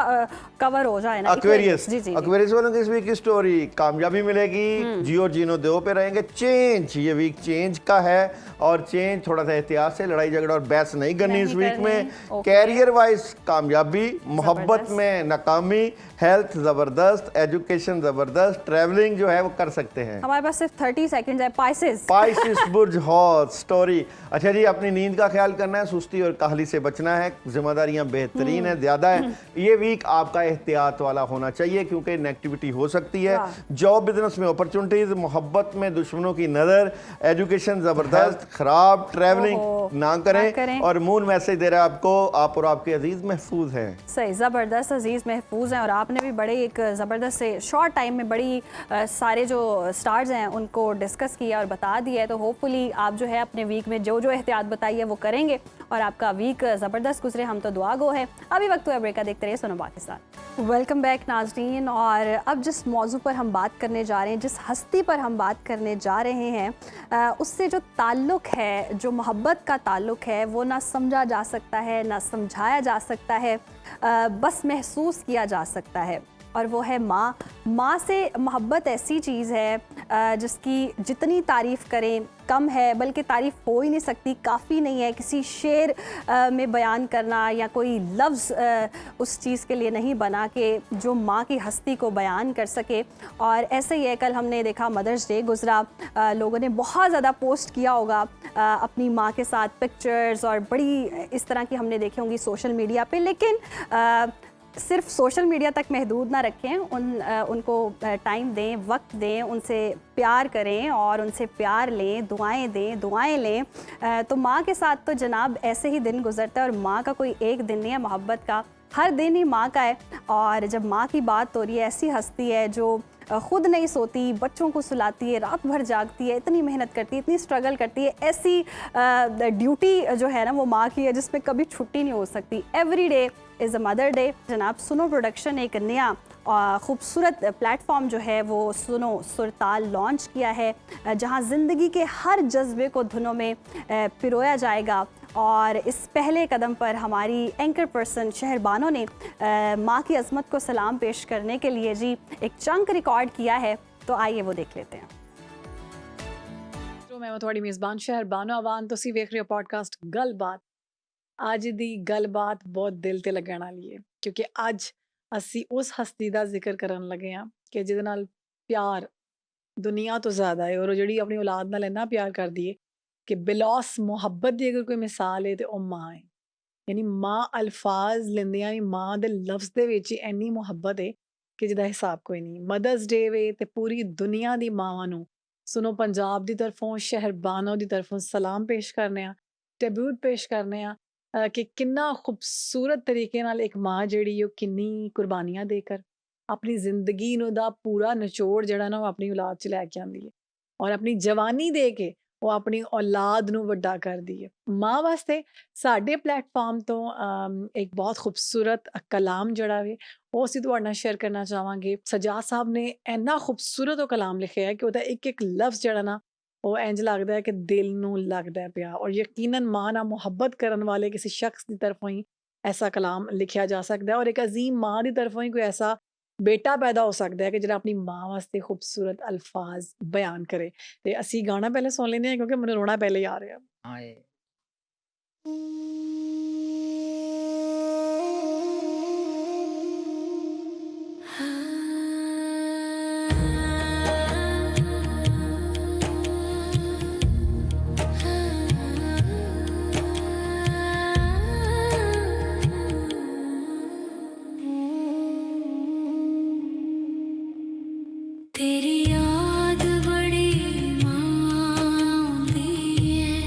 S1: कवर हो जाए ना।
S4: एक्वेरियस वालों की इस वीक की स्टोरी, कामयाबी मिलेगी, जियो जीनो दो पे रहेंगे। चेंज, ये वीक चेंज का है और चेंज थोड़ा सा एहतियात से, लड़ाई झगड़ा और बहस नहीं करनी इस वीक में। कैरियर वाइज कामयाबी कामयाबी, मोहब्बत
S1: जबरदस्त।
S4: में नाकामी, हेल्थ ज़बरदस्त, एजुकेशन ज़बरदस्त, ट्रैवलिंग जो है वो कर सकते हैं।
S1: हमारे पास सिर्फ 30 सेकंड है। पाइसेस।
S4: पाइसिस बुर्ज हौस स्टोरी। अच्छा जी, अपनी नींद का ख्याल करना है, सुस्ती और काहली से बचना है, जिम्मेदारियां बेहतरीन है, ज़्यादा है। ये वीक आपका एहतियात वाला होना चाहिए क्योंकि नेगेटिविटी हो सकती है। जॉब बिजनेस में अपॉर्चुनिटीज, मोहब्बत में दुश्मनों की नज़र, एजुकेशन ज़बरदस्त, खराब, ट्रैवलिंग ना करें। और मून मैसेज दे रहा है आपको, आप और आपके अजीज महफूज हैं।
S1: सही, ज़बरदस्त अजीज़ महफूज हैं। और आपने भी बड़े एक ज़बरदस्त से शॉर्ट टाइम में बड़ी सारे जो स्टार्स हैं उनको डिस्कस किया और बता दिया है। तो होपफुली आप जो है अपने वीक में जो जो एहतियात बताई है वो करेंगे और आपका वीक ज़बरदस्त गुजरे। हम तो दुआ गो है। अभी वक्त हुआ ब्रेक का, देखते रहिए सुनो पाकिस्तान। वेलकम बैक नाज़रीन। और अब जिस मौजू पर हम बात करने जा रहे हैं, जिस हस्ती पर हम बात करने जा रहे हैं, उससे जो ताल्लुक़ है, जो मोहब्बत का ताल्लुक़ है, वो ना समझा जा सकता है, ना समझाया जा सकता है, बस महसूस किया जा सकता है। और वो है माँ। माँ से मोहब्बत ऐसी चीज़ है जिसकी जितनी तारीफ़ करें कम है, बल्कि तारीफ़ हो ही नहीं सकती, काफ़ी नहीं है। किसी शेर में बयान करना या कोई लफ्ज़ उस चीज़ के लिए नहीं बना कि जो माँ की हस्ती को बयान कर सके। और ऐसे ही है, कल हमने देखा मदर्स डे गुज़रा, लोगों ने बहुत ज़्यादा पोस्ट किया होगा अपनी माँ के साथ पिक्चर्स, और बड़ी इस तरह की हमने देखी होंगी सोशल मीडिया पे। लेकिन सिर्फ सोशल मीडिया तक महदूद ना रखें, उनको टाइम दें, वक्त दें, उनसे प्यार करें और उनसे प्यार लें, दुआएं दें, दुआएं लें। तो माँ के साथ तो जनाब ऐसे ही दिन गुजरता है। और माँ का कोई एक दिन नहीं है, मोहब्बत का हर दिन ही माँ का है। और जब माँ की बात हो रही है, ऐसी हस्ती है जो खुद नहीं सोती, बच्चों को सुलाती है, रात भर जागती है, इतनी मेहनत करती है, इतनी स्ट्रगल करती है। ऐसी ड्यूटी जो है ना वो माँ की है जिसमें कभी छुट्टी नहीं हो सकती। Every day is a mother day. जनाब सुनो प्रोडक्शन एक नया खूबसूरत प्लेटफॉर्म जो है वो सुनो सुरताल लॉन्च किया है, जहां ज़िंदगी के हर जज्बे को धुनों में पिरोया जाएगा। और इस पहले कदम पर हमारी एंकर पर्सन शहरबानो ने माँ की अज़मत को सलाम पेश करने के लिए जी एक चंक रिकॉर्ड किया है। तो आइए वो देख लेते हैं।
S5: तो मैं थोड़ी मेज़बान शहरबानो आवान, तुसी वेख रहे हो पॉडकास्ट गलबात। ਅੱਜ ਦੀ ਗੱਲਬਾਤ ਬਹੁਤ ਦਿਲ ਤੇ ਲੱਗਣ ਵਾਲੀ ਹੈ, ਕਿਉਂਕਿ ਅੱਜ ਅਸੀਂ ਉਸ ਹਸਤੀ ਦਾ ਜ਼ਿਕਰ ਕਰਨ ਲੱਗੇ ਹਾਂ ਕਿ ਜਿਹਦੇ ਨਾਲ ਪਿਆਰ ਦੁਨੀਆ ਤੋਂ ਜ਼ਿਆਦਾ ਹੈ, ਔਰ ਉਹ ਜਿਹੜੀ ਆਪਣੀ ਔਲਾਦ ਨਾਲ ਇੰਨਾ ਪਿਆਰ ਕਰਦੀ ਹੈ ਕਿ ਬਿਲੌਸ ਮੁਹੱਬਤ ਦੀ ਅਗਰ ਕੋਈ ਮਿਸਾਲ ਹੈ ਤੇ ਉਹ ਮਾਂ ਹੈ। ਯਾਨੀ ਮਾਂ ਅਲਫਾਜ਼ ਲੈਂਦਿਆਂ ਹੀ ਮਾਂ ਦੇ ਲਫ਼ਜ਼ ਦੇ ਵਿੱਚ ਹੀ ਇੰਨੀ ਮੁਹੱਬਤ ਹੈ ਕਿ ਜਿਹਦਾ ਹਿਸਾਬ ਕੋਈ ਨਹੀਂ। ਮਦਰਸ ਡੇ ਵੇ ਤੇ ਪੂਰੀ ਦੁਨੀਆ ਦੀ ਮਾਵਾਂ ਨੂੰ ਸੁਣੋ ਪੰਜਾਬ ਦੀ ਤਰਫੋਂ, ਸ਼ਹਿਰਬਾਨੋ ਦੀ ਤਰਫੋਂ ਸਲਾਮ ਪੇਸ਼ ਕਰਨੇ ਆ, ਟ੍ਰਿਬਿਊਟ ਪੇਸ਼ ਕਰਨੇ ਆ ਕਿ ਕਿੰਨਾ ਖੂਬਸੂਰਤ ਤਰੀਕੇ ਨਾਲ ਇੱਕ ਮਾਂ ਜਿਹੜੀ ਉਹ ਕਿੰਨੀ ਕੁਰਬਾਨੀਆਂ ਦੇ ਕਰ ਆਪਣੀ ਜ਼ਿੰਦਗੀ ਨੂੰ ਦਾ ਪੂਰਾ ਨਿਚੋੜ ਜਿਹੜਾ ਨਾ ਉਹ ਆਪਣੀ ਔਲਾਦ 'ਚ ਲੈ ਕੇ ਆਉਂਦੀ ਹੈ, ਔਰ ਆਪਣੀ ਜਵਾਨੀ ਦੇ ਕੇ ਉਹ ਆਪਣੀ ਔਲਾਦ ਨੂੰ ਵੱਡਾ ਕਰਦੀ ਹੈ। ਮਾਂ ਵਾਸਤੇ ਸਾਡੇ ਪਲੇਟਫਾਰਮ ਤੋਂ ਇੱਕ ਬਹੁਤ ਖੂਬਸੂਰਤ ਕਲਾਮ ਜਿਹੜਾ ਵੇ ਉਹ ਅਸੀਂ ਤੁਹਾਡੇ ਨਾਲ ਸ਼ੇਅਰ ਕਰਨਾ ਚਾਹਾਂਗੇ। ਸਜਾਦ ਸਾਹਿਬ ਨੇ ਇੰਨਾ ਖੂਬਸੂਰਤ ਉਹ ਕਲਾਮ ਲਿਖਿਆ ਹੈ ਕਿ ਉਹਦਾ ਇੱਕ ਇੱਕ ਲਫ਼ਜ਼ ਜਿਹੜਾ ਨਾ ਉਹ ਇੰਜ ਲੱਗਦਾ ਹੈ ਕਿ ਦਿਲ ਨੂੰ ਲੱਗਦਾ ਪਿਆ। ਔਰ ਯਕੀਨਨ ਮਾਂ ਨਾਲ ਮੁਹੱਬਤ ਕਰਨ ਵਾਲੇ ਕਿਸੇ ਸ਼ਖਸ ਦੀ ਤਰਫੋਂ ਹੀ ਐਸਾ ਕਲਾਮ ਲਿਖਿਆ ਜਾ ਸਕਦਾ ਹੈ, ਔਰ ਇੱਕ ਅਜ਼ੀਮ ਮਾਂ ਦੀ ਤਰਫੋਂ ਹੀ ਕੋਈ ਐਸਾ ਬੇਟਾ ਪੈਦਾ ਹੋ ਸਕਦਾ ਹੈ ਕਿ ਜਿਹੜਾ ਆਪਣੀ ਮਾਂ ਵਾਸਤੇ ਖੂਬਸੂਰਤ ਅਲਫਾਜ਼ ਬਿਆਨ ਕਰੇ। ਤੇ ਅਸੀਂ ਗਾਣਾ ਪਹਿਲੇ ਸੁਣ ਲੈਂਦੇ ਹਾਂ ਕਿਉਂਕਿ ਮੈਨੂੰ ਰੋਣਾ ਪਹਿਲੇ ਹੀ ਆ ਰਿਹਾ।
S6: ਹਾਏ
S7: तेरी याद बड़ी आउंदी है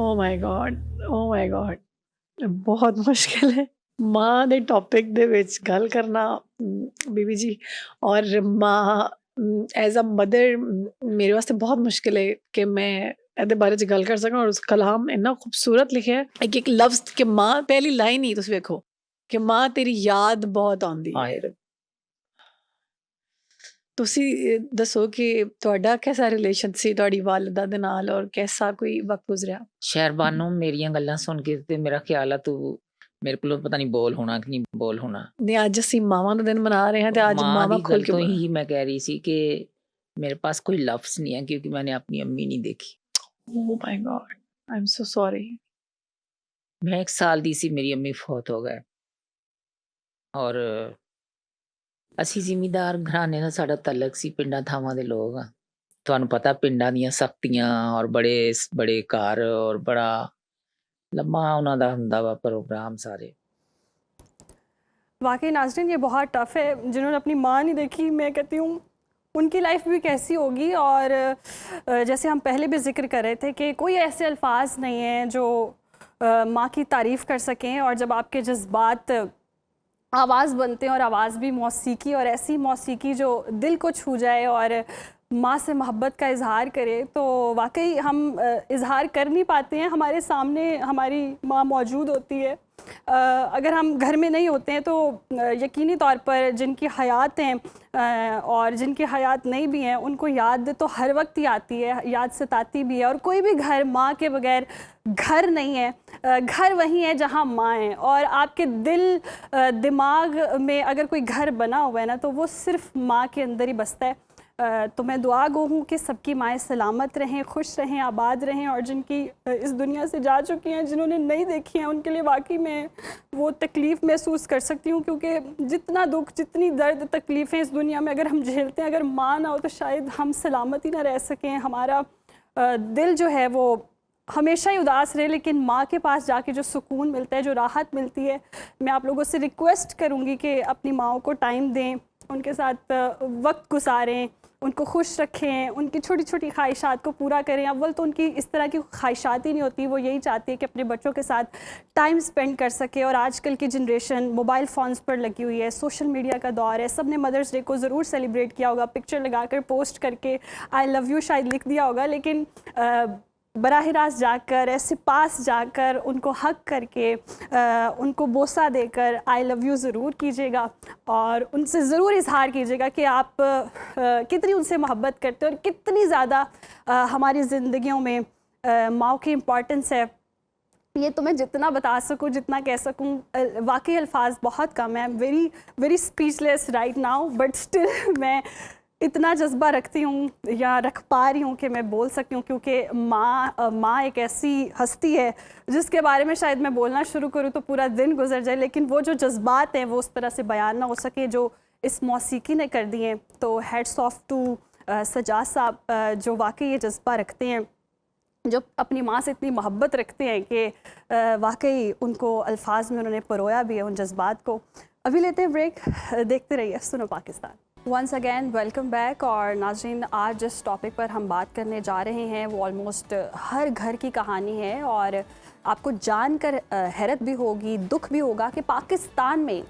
S5: ਓ my god, O my god, ਬਹੁਤ ਮੁਸ਼ਕਿਲ ਹੈ ਮਾਂ ਦੇ ਟੌਪਿਕ ਦੇ ਵਿੱਚ ਗੱਲ ਕਰਨਾ ਬੀਬੀ ਜੀ। ਔਰ ਮਾਂ ਐਜ਼ ਅ ਮਦਰ ਮੇਰੇ ਵਾਸਤੇ ਬਹੁਤ ਮੁਸ਼ਕਿਲ ਹੈ ਕਿ ਮੈਂ ਇਹਦੇ ਬਾਰੇ 'ਚ ਗੱਲ ਕਰ ਸਕਾਂ। ਔਰ ਉਸ ਕਲਾਮ ਇੰਨਾ ਖੂਬਸੂਰਤ ਲਿਖਿਆ ਹੈ, ਇੱਕ ਲਫ਼ਜ਼ ਕਿ ਮਾਂ, ਪਹਿਲੀ ਲਾਈਨ ਹੀ ਤੁਸੀਂ ਵੇਖੋ ਕਿ ਮਾਂ ਤੇਰੀ ਯਾਦ ਬਹੁਤ ਆਉਂਦੀ ਹੈ।
S6: ਹਾਏ ਰੱਬ।
S5: ਤੁਸੀਂ ਦੱਸੋ ਕਿ ਤੁਹਾਡਾ ਕੈਸਾ ਰਿਲੇਸ਼ਨ ਸੀ ਤੁਹਾਡੀ ਵਾਲਿਦਾ ਦੇ ਨਾਲ, ਔਰ ਕੈਸਾ ਕੋਈ ਵਕਤ ਗੁਜ਼ਰਿਆ?
S6: ਸ਼ਹਿਰਬਾਨੋ, ਮੇਰੀਆਂ ਗੱਲਾਂ ਸੁਣ ਕੇ ਤੇ ਮੇਰਾ ਖਿਆਲ ਆ ਤੂੰ ਮੇਰੇ ਕੋਲੋਂ ਪਤਾ ਨਹੀਂ ਬੋਲ ਹੋਣਾ ਕਿ ਨਹੀਂ ਬੋਲ ਹੋਣਾ।
S5: ਨੇ ਅੱਜ ਅਸੀਂ ਮਾਵਾਂ ਦਾ ਦਿਨ ਮਨਾ ਰਹੇ ਹਾਂ ਤੇ ਅੱਜ
S6: ਮਾਂ
S5: ਮਾਵਾਂ
S6: ਦੀ
S5: ਖੁੱਲ
S6: ਗੱਲ
S5: ਕੇ
S6: ਤੋਂ ਹੀ ਮੈਂ ਕਹਿ ਰਹੀ ਸੀ ਕਿ ਮੇਰੇ ਪਾਸ ਕੋਈ ਲਫ਼ਜ਼ ਨਹੀਂ ਹੈ क्योंकि मैंने अपनी अम्मी नहीं देखी।
S5: Oh my God, I am so sorry.
S6: मैं 1 ਸਾਲ ਦੀ ਸੀ, ਮੇਰੀ ਅੰਮੀ ਫੌਤ ਹੋ ਗਏ। ਔਰ ਅਸੀਂ ਜ਼ਿਮੀਂਦਾਰ ਘਰਾਣੇ ਨਾਲ ਸਾਡਾ ਤਲਕ ਸੀ, ਪਿੰਡਾਂ ਥਾਵਾਂ ਦੇ ਲੋਕ ਆ। ਤੁਹਾਨੂੰ ਪਤਾ ਪਿੰਡਾਂ ਦੀਆਂ ਸਖਤੀਆਂ ਔਰ ਬੜੇ ਬੜੇ ਘਰ ਔਰ ਬੜਾ ਲੰਮਾ ਉਹਨਾਂ ਦਾ ਹੁੰਦਾ ਵਾ प्रोग्राम सारे।
S1: वाकई नाज़रीन ये बहुत टफ़ है, जिन्होंने अपनी माँ नहीं देखी, मैं कहती हूँ उनकी लाइफ भी कैसी होगी। और जैसे हम पहले भी जिक्र कर रहे थे कि कोई ऐसे अल्फाज नहीं हैं जो माँ की तारीफ़ कर सकें। और जब आपके जज्बात आवाज़ बनते हैं, और आवाज़ भी मौसीकी, और ऐसी मौसीकी जो दिल को छू जाए और माँ से मोहब्बत का इजहार करे, तो वाकई हम इजहार कर नहीं पाते हैं। हमारे सामने हमारी माँ मौजूद होती है, अगर हम घर में नहीं होते हैं तो यकीनी तौर पर जिनकी हयात हैं और जिनकी हयात नहीं भी हैं उनको याद तो हर वक्त ही आती है, याद सताती भी है। और कोई भी घर माँ के बगैर घर नहीं है। घर वही है जहाँ माँ है। और आपके दिल दिमाग में अगर कोई घर बना हुआ है ना, तो वो सिर्फ माँ के अंदर ही बसता है। तो मैं दुआ गो हूँ कि सबकी माएँ सलामत रहें, खुश रहें, आबाद रहें। और जिनकी इस दुनिया से जा चुकी हैं, जिन्होंने नहीं देखी हैं, उनके लिए वाकई मैं वो तकलीफ़ महसूस कर सकती हूँ। क्योंकि जितना दुख, जितनी दर्द तकलीफ़ें इस दुनिया में अगर हम झेलते हैं, अगर माँ ना हो तो शायद हम सलामत ही ना रह सकें। हमारा दिल जो है वो हमेशा ही उदास रहे, लेकिन माँ के पास जाके जो सुकून मिलता है, जो राहत मिलती है, मैं आप लोगों से रिक्वेस्ट करूँगी कि अपनी माँओं को टाइम दें, उनके साथ वक्त गुजारें, उनको खुश रखें, उनकी छोटी छोटी ख्वाहिशात को पूरा करें। अव्वल तो उनकी इस तरह की ख्वाहिशात ही नहीं होती, वो यही चाहती है कि अपने बच्चों के साथ टाइम स्पेंड कर सके। और आजकल की जनरेशन मोबाइल फ़ोन्स पर लगी हुई है, सोशल मीडिया का दौर है। सब ने मदर्स डे को ज़रूर सेलिब्रेट किया होगा, पिक्चर लगाकर पोस्ट करके आई लव यू शायद लिख दिया होगा, लेकिन बराह रास्त जाकर, ऐसे पास जाकर, उनको हक करके, उनको बोसा देकर आई लव यू ज़रूर कीजिएगा। और उनसे ज़रूर इजहार कीजिएगा कि आप कितनी उनसे मोहब्बत करते हो और कितनी ज़्यादा हमारी ज़िंदगियों में माँ की इम्पॉर्टेंस है। ये तो मैं जितना बता सकूँ, जितना कह सकूँ, वाकई अल्फाज बहुत कम है। Very very speechless right now, but still मैं इतना जज्बा रखती हूँ या रख पा रही हूँ कि मैं बोल सकती हूँ। क्योंकि माँ एक ऐसी हस्ती है जिसके बारे में शायद मैं बोलना शुरू करूँ तो पूरा दिन गुजर जाए, लेकिन वो जो जज्बात हैं वो उस तरह से बयान ना हो सके जो इस मौसीकी ने कर दिए हैं। तो हेड्स ऑफ टू सजाद साहब, जो वाकई ये जज्बा रखते हैं, जो अपनी माँ से इतनी मोहब्बत रखते हैं कि वाकई उनको अल्फाज में उन्होंने परोया भी है उन जज्बात को। अभी लेते हैं ब्रेक, देखते रहिए सुनो Pakistan. Once again welcome back. और नाज़रीन, आज जिस टॉपिक पर हम बात करने जा रहे हैं वो ऑलमोस्ट हर घर की कहानी है। और आपको जानकर हैरत भी होगी, दुख भी होगा कि पाकिस्तान में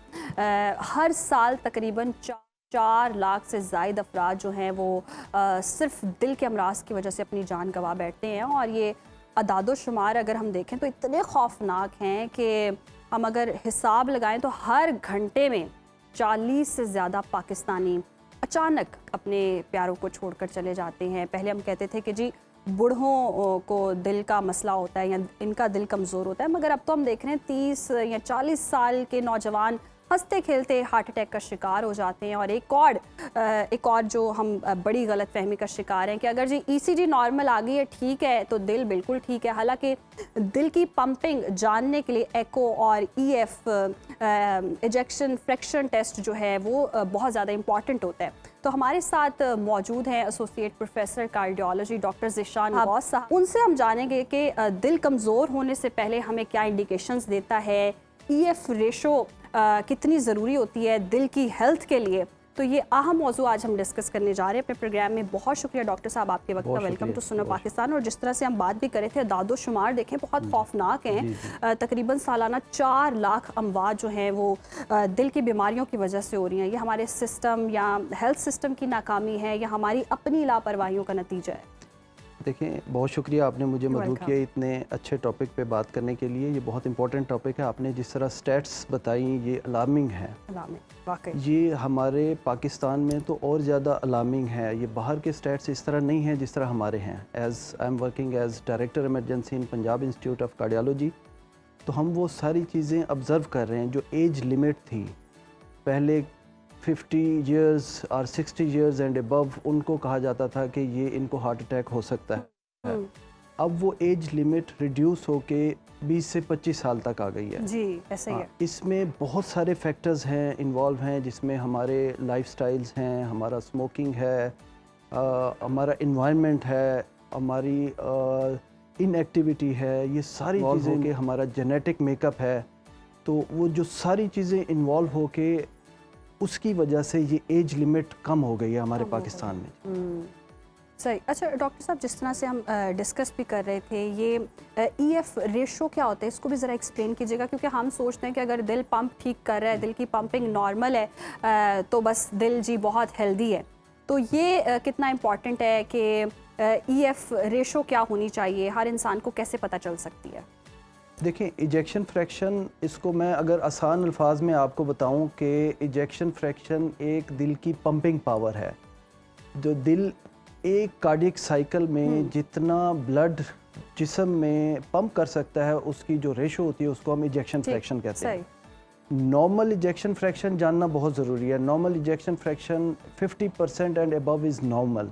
S1: हर साल तकरीबन 4 लाख से ज़ायद अफराद जो हैं वो सिर्फ दिल के अमराज की वजह से अपनी जान गंवा बैठते हैं। और ये अदादो शुमार अगर हम देखें तो इतने खौफनाक हैं कि हम अगर हिसाब लगाएं तो हर घंटे में 40 से ज़्यादा पाकिस्तानी अचानक अपने प्यारों को छोड़कर चले जाते हैं। पहले हम कहते थे कि जी बूढ़ों को दिल का मसला होता है या इनका दिल कमज़ोर होता है, मगर अब तो हम देख रहे हैं 30 या 40 साल के नौजवान हंसते खेलते हार्ट अटैक का शिकार हो जाते हैं। और एक और जो हम बड़ी गलत फहमी का शिकार हैं कि अगर जी ECG नॉर्मल आ गई है, ठीक है, तो दिल बिल्कुल ठीक है। हालांकि दिल की पंपिंग जानने के लिए एको और EF इजेक्शन फ्रैक्शन टेस्ट जो है वो बहुत ज़्यादा इंपॉर्टेंट होता है। तो हमारे साथ मौजूद हैं associate professor cardiology doctor Zeeshan Ghaus साहब। उनसे हम जानेंगे कि दिल कमज़ोर होने से पहले हमें क्या इंडिकेशंस देता है, EF रेशो कितनी ज़रूरी होती है दिल की हेल्थ के लिए, तो ये अहम मौजू आज हम डिस्कस करने जा रहे हैं अपने प्रोग्राम में। बहुत शुक्रिया डॉक्टर साहब आपके वक्त का।
S3: बहुत
S1: वेलकम
S3: शुक्रिया,
S1: टू सुनो
S3: बहुत
S1: पाकिस्तान। और जिस तरह से हम बात भी कर रहे थे, दादो शुमार देखें बहुत खौफनाक हैं। तकरीबन सालाना 4 लाख अमवात जो हैं वो दिल की बीमारियों की वजह से हो रही हैं। ये हमारे सिस्टम या हेल्थ सिस्टम की नाकामी है या हमारी अपनी लापरवाहियों का नतीजा है?
S8: देखें, बहुत शुक्रिया आपने मुझे मदऊ
S1: वेलकम।
S8: किया इतने अच्छे टॉपिक पे बात करने के लिए। ये बहुत इंपॉर्टेंट टॉपिक है। आपने जिस तरह स्टैट्स बताई ये अलार्मिंग है।
S1: वाकई
S8: ये हमारे पाकिस्तान में तो और ज़्यादा अलार्मिंग है। ये बाहर के स्टैट्स इस तरह नहीं हैं जिस तरह हमारे हैं। As I am working as director emergency in Punjab institute of cardiology, तो हम वो सारी चीज़ें ऑब्ज़र्व कर रहे हैं। जो एज लिमिट थी पहले 50 इयर्स और 60 इयर्स एंड अबव, उनको कहा जाता था कि ये इनको हार्ट अटैक हो सकता है। अब वो एज लिमिट रिड्यूस होके 20 से 25 साल तक आ गई है।
S1: जी, ऐसे ही है।
S8: इसमें बहुत सारे फैक्टर्स हैं, इन्वॉल्व हैं, जिसमें हमारे लाइफस्टाइल्स हैं, हमारा स्मोकिंग है, हमारा इन्वायरमेंट है, हमारी इनएक्टिविटी है, ये सारी चीज़ें कि हमारा जेनेटिक मेकअप है। तो वो जो सारी चीज़ें इन्वॉल्व होके उसकी वजह से ये एज लिमिट कम हो गई है हमारे पाकिस्तान में।
S1: सही। अच्छा डॉक्टर साहब, जिस तरह से हम डिस्कस भी कर रहे थे, ये ईएफ रेशो क्या होता है, इसको भी ज़रा एक्सप्लेन कीजिएगा। क्योंकि हम सोचते हैं कि अगर दिल पंप ठीक कर रहा है, दिल की पंपिंग नॉर्मल है, तो बस दिल जी बहुत हेल्दी है। तो ये कितना इम्पॉर्टेंट है कि ईएफ रेशो क्या होनी चाहिए, हर इंसान को कैसे पता चल सकती है?
S8: देखें, इजेक्शन फ्रैक्शन, इसको मैं अगर आसान अल्फाज में आपको बताऊं कि इजेक्शन फ्रैक्शन एक दिल की पंपिंग पावर है। जो दिल एक कार्डियक साइकिल में जितना ब्लड जिस्म में पंप कर सकता है, उसकी जो रेशो होती है उसको हम इजेक्शन फ्रैक्शन कहते हैं। नॉर्मल इजेक्शन फ्रैक्शन जानना बहुत ज़रूरी है। Normal ejection fraction 50% and above is normal.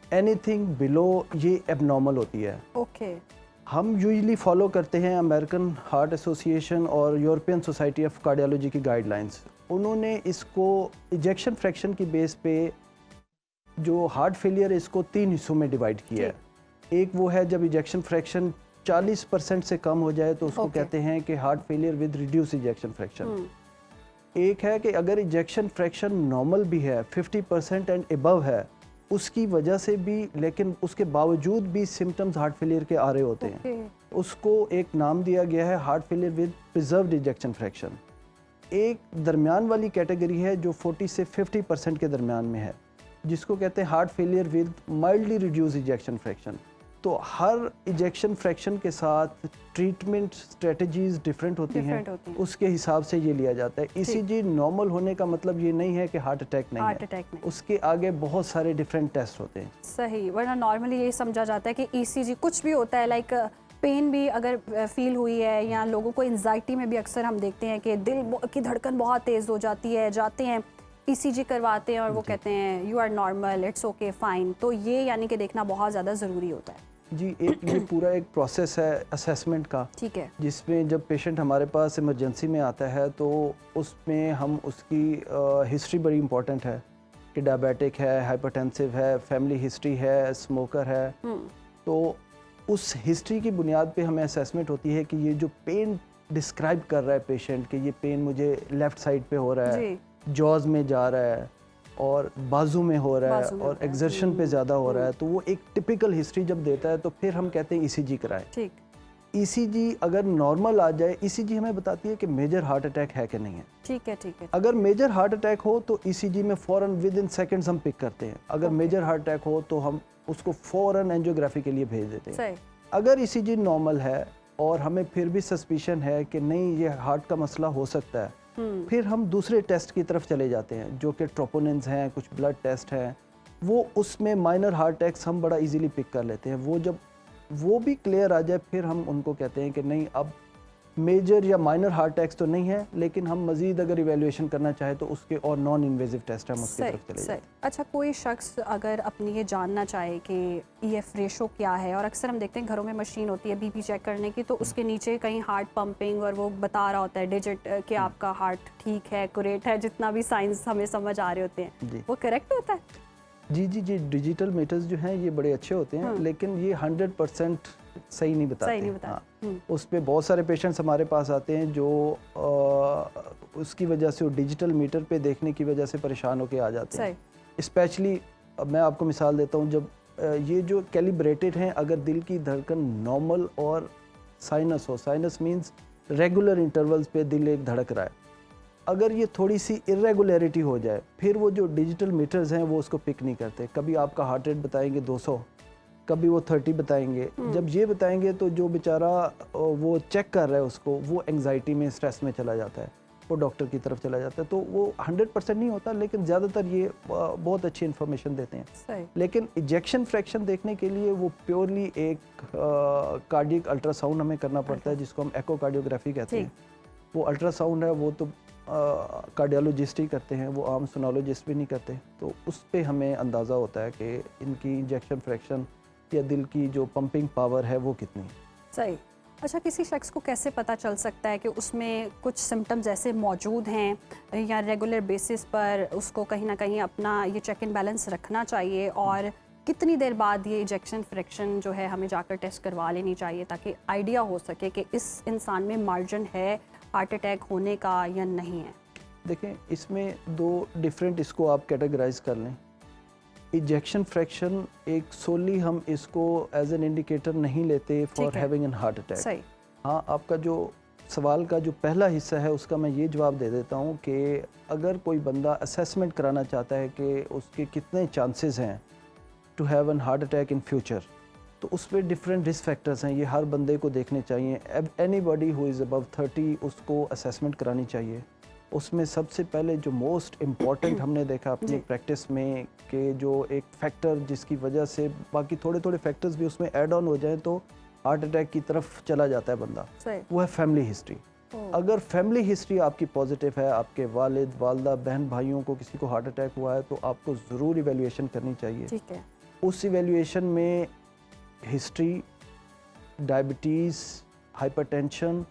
S8: Anything below ये एबनॉर्मल होती है।
S1: ओके।
S8: हम यूजुअली फॉलो करते हैं अमेरिकन हार्ट एसोसिएशन और यूरोपियन सोसाइटी ऑफ कार्डियोलॉजी की गाइडलाइंस। उन्होंने इसको इजेक्शन फ्रैक्शन की बेस पे जो हार्ट फेलियर है इसको 3 हिस्सों में डिवाइड किया है। एक वो है जब इजेक्शन फ्रैक्शन 40% से कम हो जाए तो उसको कहते हैं कि heart failure with reduce ejection fraction. एक है कि अगर इजेक्शन फ्रैक्शन नॉर्मल भी है, 50% एंड अबव है, उसकी वजह से भी, लेकिन उसके बावजूद भी सिम्टम्स हार्ट फेलियर के आ रहे होते हैं, उसको एक नाम दिया गया है heart failure with preserved ejection fraction. एक दरमियान वाली कैटेगरी है जो 40 से 50% के दरमियान में है, जिसको कहते हैं heart failure with mildly reduce ejection fraction. तो हर इजेक्शन फ्रैक्शन के साथ ट्रीटमेंट स्ट्रेटजीज डिफरेंट होती हैं, उसके हिसाब से ये लिया जाता है। ईसीजी नॉर्मल होने का मतलब ये नहीं है कि हार्ट अटैक नहीं है, उसके आगे बहुत सारे डिफरेंट टेस्ट होते हैं।
S1: सही, वरना नॉर्मली यही समझा जाता है कि ईसीजी कुछ भी होता है, लाइक पेन भी अगर फील हुई है, या लोगों को एंजाइटी में भी अक्सर हम देखते हैं कि दिल की धड़कन बहुत तेज़ हो जाती है, जाते हैं ईसीजी करवाते हैं और वो कहते हैं you are normal, it's okay, fine. तो ये यानी कि देखना बहुत ज़्यादा ज़रूरी होता है।
S8: जी, ये पूरा एक प्रोसेस है असेसमेंट का,
S1: ठीक है,
S8: जिसमें जब पेशेंट हमारे पास इमरजेंसी में आता है तो उसमें हम उसकी हिस्ट्री बड़ी इंपॉर्टेंट है कि डायबिटिक है, हाइपरटेंसिव है, फैमिली हिस्ट्री है, स्मोकर है। तो उस हिस्ट्री की बुनियाद पे हमें असेसमेंट होती है कि ये जो पेन डिस्क्राइब कर रहा है पेशेंट कि ये पेन मुझे लेफ़्ट साइड पे हो रहा है, जॉज में जा रहा है और बाजू में हो रहा है और एक्सर्शन पे ज़्यादा हो रहा है, तो वो एक टिपिकल हिस्ट्री जब देता है तो फिर हम कहते हैं ईसीजी कराएं।
S1: ठीक।
S8: ईसीजी अगर नॉर्मल आ जाए, ईसीजी हमें बताती है कि मेजर हार्ट अटैक है कि नहीं है।
S1: ठीक है, ठीक है।
S8: अगर मेजर हार्ट अटैक हो तो ईसीजी में फ़ौरन विद इन सेकेंड्स हम पिक करते हैं। अगर मेजर हार्ट अटैक हो तो हम उसको फ़ौरन एंजियोग्राफी के लिए भेज देते हैं। अगर ईसीजी नॉर्मल है और हमें फिर भी सस्पिशन है कि नहीं ये हार्ट का मसला हो सकता है, फिर हम दूसरे टेस्ट की तरफ चले जाते हैं जो कि ट्रोपोनिन्स हैं, कुछ ब्लड टेस्ट हैं। वो उसमें माइनर हार्ट अटैक्स हम बड़ा इजीली पिक कर लेते हैं। वो जब वो भी क्लियर आ जाए फिर हम उनको कहते हैं कि नहीं अब मेजर या माइनर हार्ट अटैक्स तो नहीं है, लेकिन हम मजीद अगर इवेल्युएशन करना चाहे तो उसके और नॉन इन्वेजिव टेस्ट हम उसकी तरफ चले जाते हैं।
S1: अच्छा, कोई शख्स अगर अपनी ये जानना चाहे कि ईएफ रेशो क्या है, और अक्सर हम देखते हैं घरों में मशीन होती है बीपी चेक करने की, तो उसके नीचे कहीं हार्ट पंपिंग और वो बता रहा होता है डिजिट कि आपका हार्ट ठीक है, एक्यूरेट है, जितना भी साइंस हमें समझ आ रहे होते हैं, वो करेक्ट होता है?
S8: जी, डिजिटल मीटर्स जो हैं ये बड़े अच्छे होते हैं, लेकिन ये 100% सही नहीं बताते।
S1: सही नहीं बताते।
S8: उस पे बहुत सारे पेशेंट्स हमारे पास आते हैं जो उसकी वजह से वो डिजिटल मीटर पे देखने की वजह से परेशान होके आ जाते हैं।
S1: सही।
S8: स्पेशली मैं आपको मिसाल देता हूँ, जब ये जो कैलिब्रेटेड हैं, अगर दिल की धड़कन नॉर्मल और साइनस हो, साइनस मींस रेगुलर इंटरवल्स पे दिल एक धड़क रहा है, अगर ये थोड़ी सी इरेगुलरिटी हो जाए, फिर वो जो डिजिटल मीटर्स हैं वो उसको पिक नहीं करते। कभी आपका हार्ट रेट बताएंगे 200, कभी वो 30 बताएंगे। जब ये बताएंगे तो जो बेचारा वो चेक कर रहा है उसको, वो एंजाइटी में, स्ट्रेस में चला जाता है, वो डॉक्टर की तरफ चला जाता है। तो वो 100% नहीं होता, लेकिन ज़्यादातर ये बहुत अच्छी इन्फॉर्मेशन देते हैं।
S1: सही।
S8: लेकिन इजेक्शन फ्रैक्शन देखने के लिए वो प्योरली एक कार्डियक अल्ट्रासाउंड हमें करना पड़ता है, जिसको हम एकोकार्डियोग्राफी कहते हैं। वो अल्ट्रासाउंड है, वो तो कार्डियोलॉजिस्ट ही करते हैं, वो आम सोनोलॉजिस्ट भी नहीं करते। तो उस पे हमें अंदाज़ा होता है कि इनकी इंजेक्शन फ्रैक्शन या दिल की जो पंपिंग पावर है वो कितनी है।
S1: सही। अच्छा, किसी शख्स को कैसे पता चल सकता है कि उसमें कुछ सिम्टम्स ऐसे मौजूद हैं या रेगुलर बेसिस पर उसको कहीं ना कहीं अपना ये चेक इन बैलेंस रखना चाहिए, और कितनी देर बाद ये इजेक्शन फ्रैक्शन जो है हमें जाकर टेस्ट करवा लेनी चाहिए, ताकि आइडिया हो सके कि इस इंसान में मार्जिन है हार्ट अटैक होने का या नहीं है?
S8: देखें, इसमें दो डिफरेंट इसको आप कैटेगराइज कर लें। इजेक्शन फ्रैक्शन एक सोली हम इसको एज एन इंडिकेटर नहीं लेते for having an heart attack.
S1: सही।
S8: हाँ, आपका जो सवाल का जो पहला हिस्सा है उसका मैं ये जवाब दे देता हूँ कि अगर कोई बंदा असेसमेंट कराना चाहता है कि उसके कितने चांसेस हैं to have an heart attack in future, तो उस पर डिफरेंट रिस्क फैक्टर्स हैं, ये हर बंदे को देखने चाहिए। एनीबॉडी हु इज़ अबव 30 उसको असेसमेंट करानी चाहिए। उसमें सबसे पहले जो मोस्ट इम्पॉर्टेंट हमने देखा अपनी प्रैक्टिस में कि जो एक फैक्टर जिसकी वजह से बाकी थोड़े थोड़े फैक्टर्स भी उसमें ऐड ऑन हो जाए तो हार्ट अटैक की तरफ चला जाता है बंदा, वो है फैमिली हिस्ट्री। अगर फैमिली हिस्ट्री आपकी पॉजिटिव है, आपके वालिद वालदा बहन भाइयों को किसी को हार्ट अटैक हुआ है, तो आपको ज़रूर इवैल्यूएशन करनी चाहिए।
S1: ठीक है।
S8: उस इवैल्यूएशन में हिस्ट्री, डायबिटीज़, हाइपरटेंशन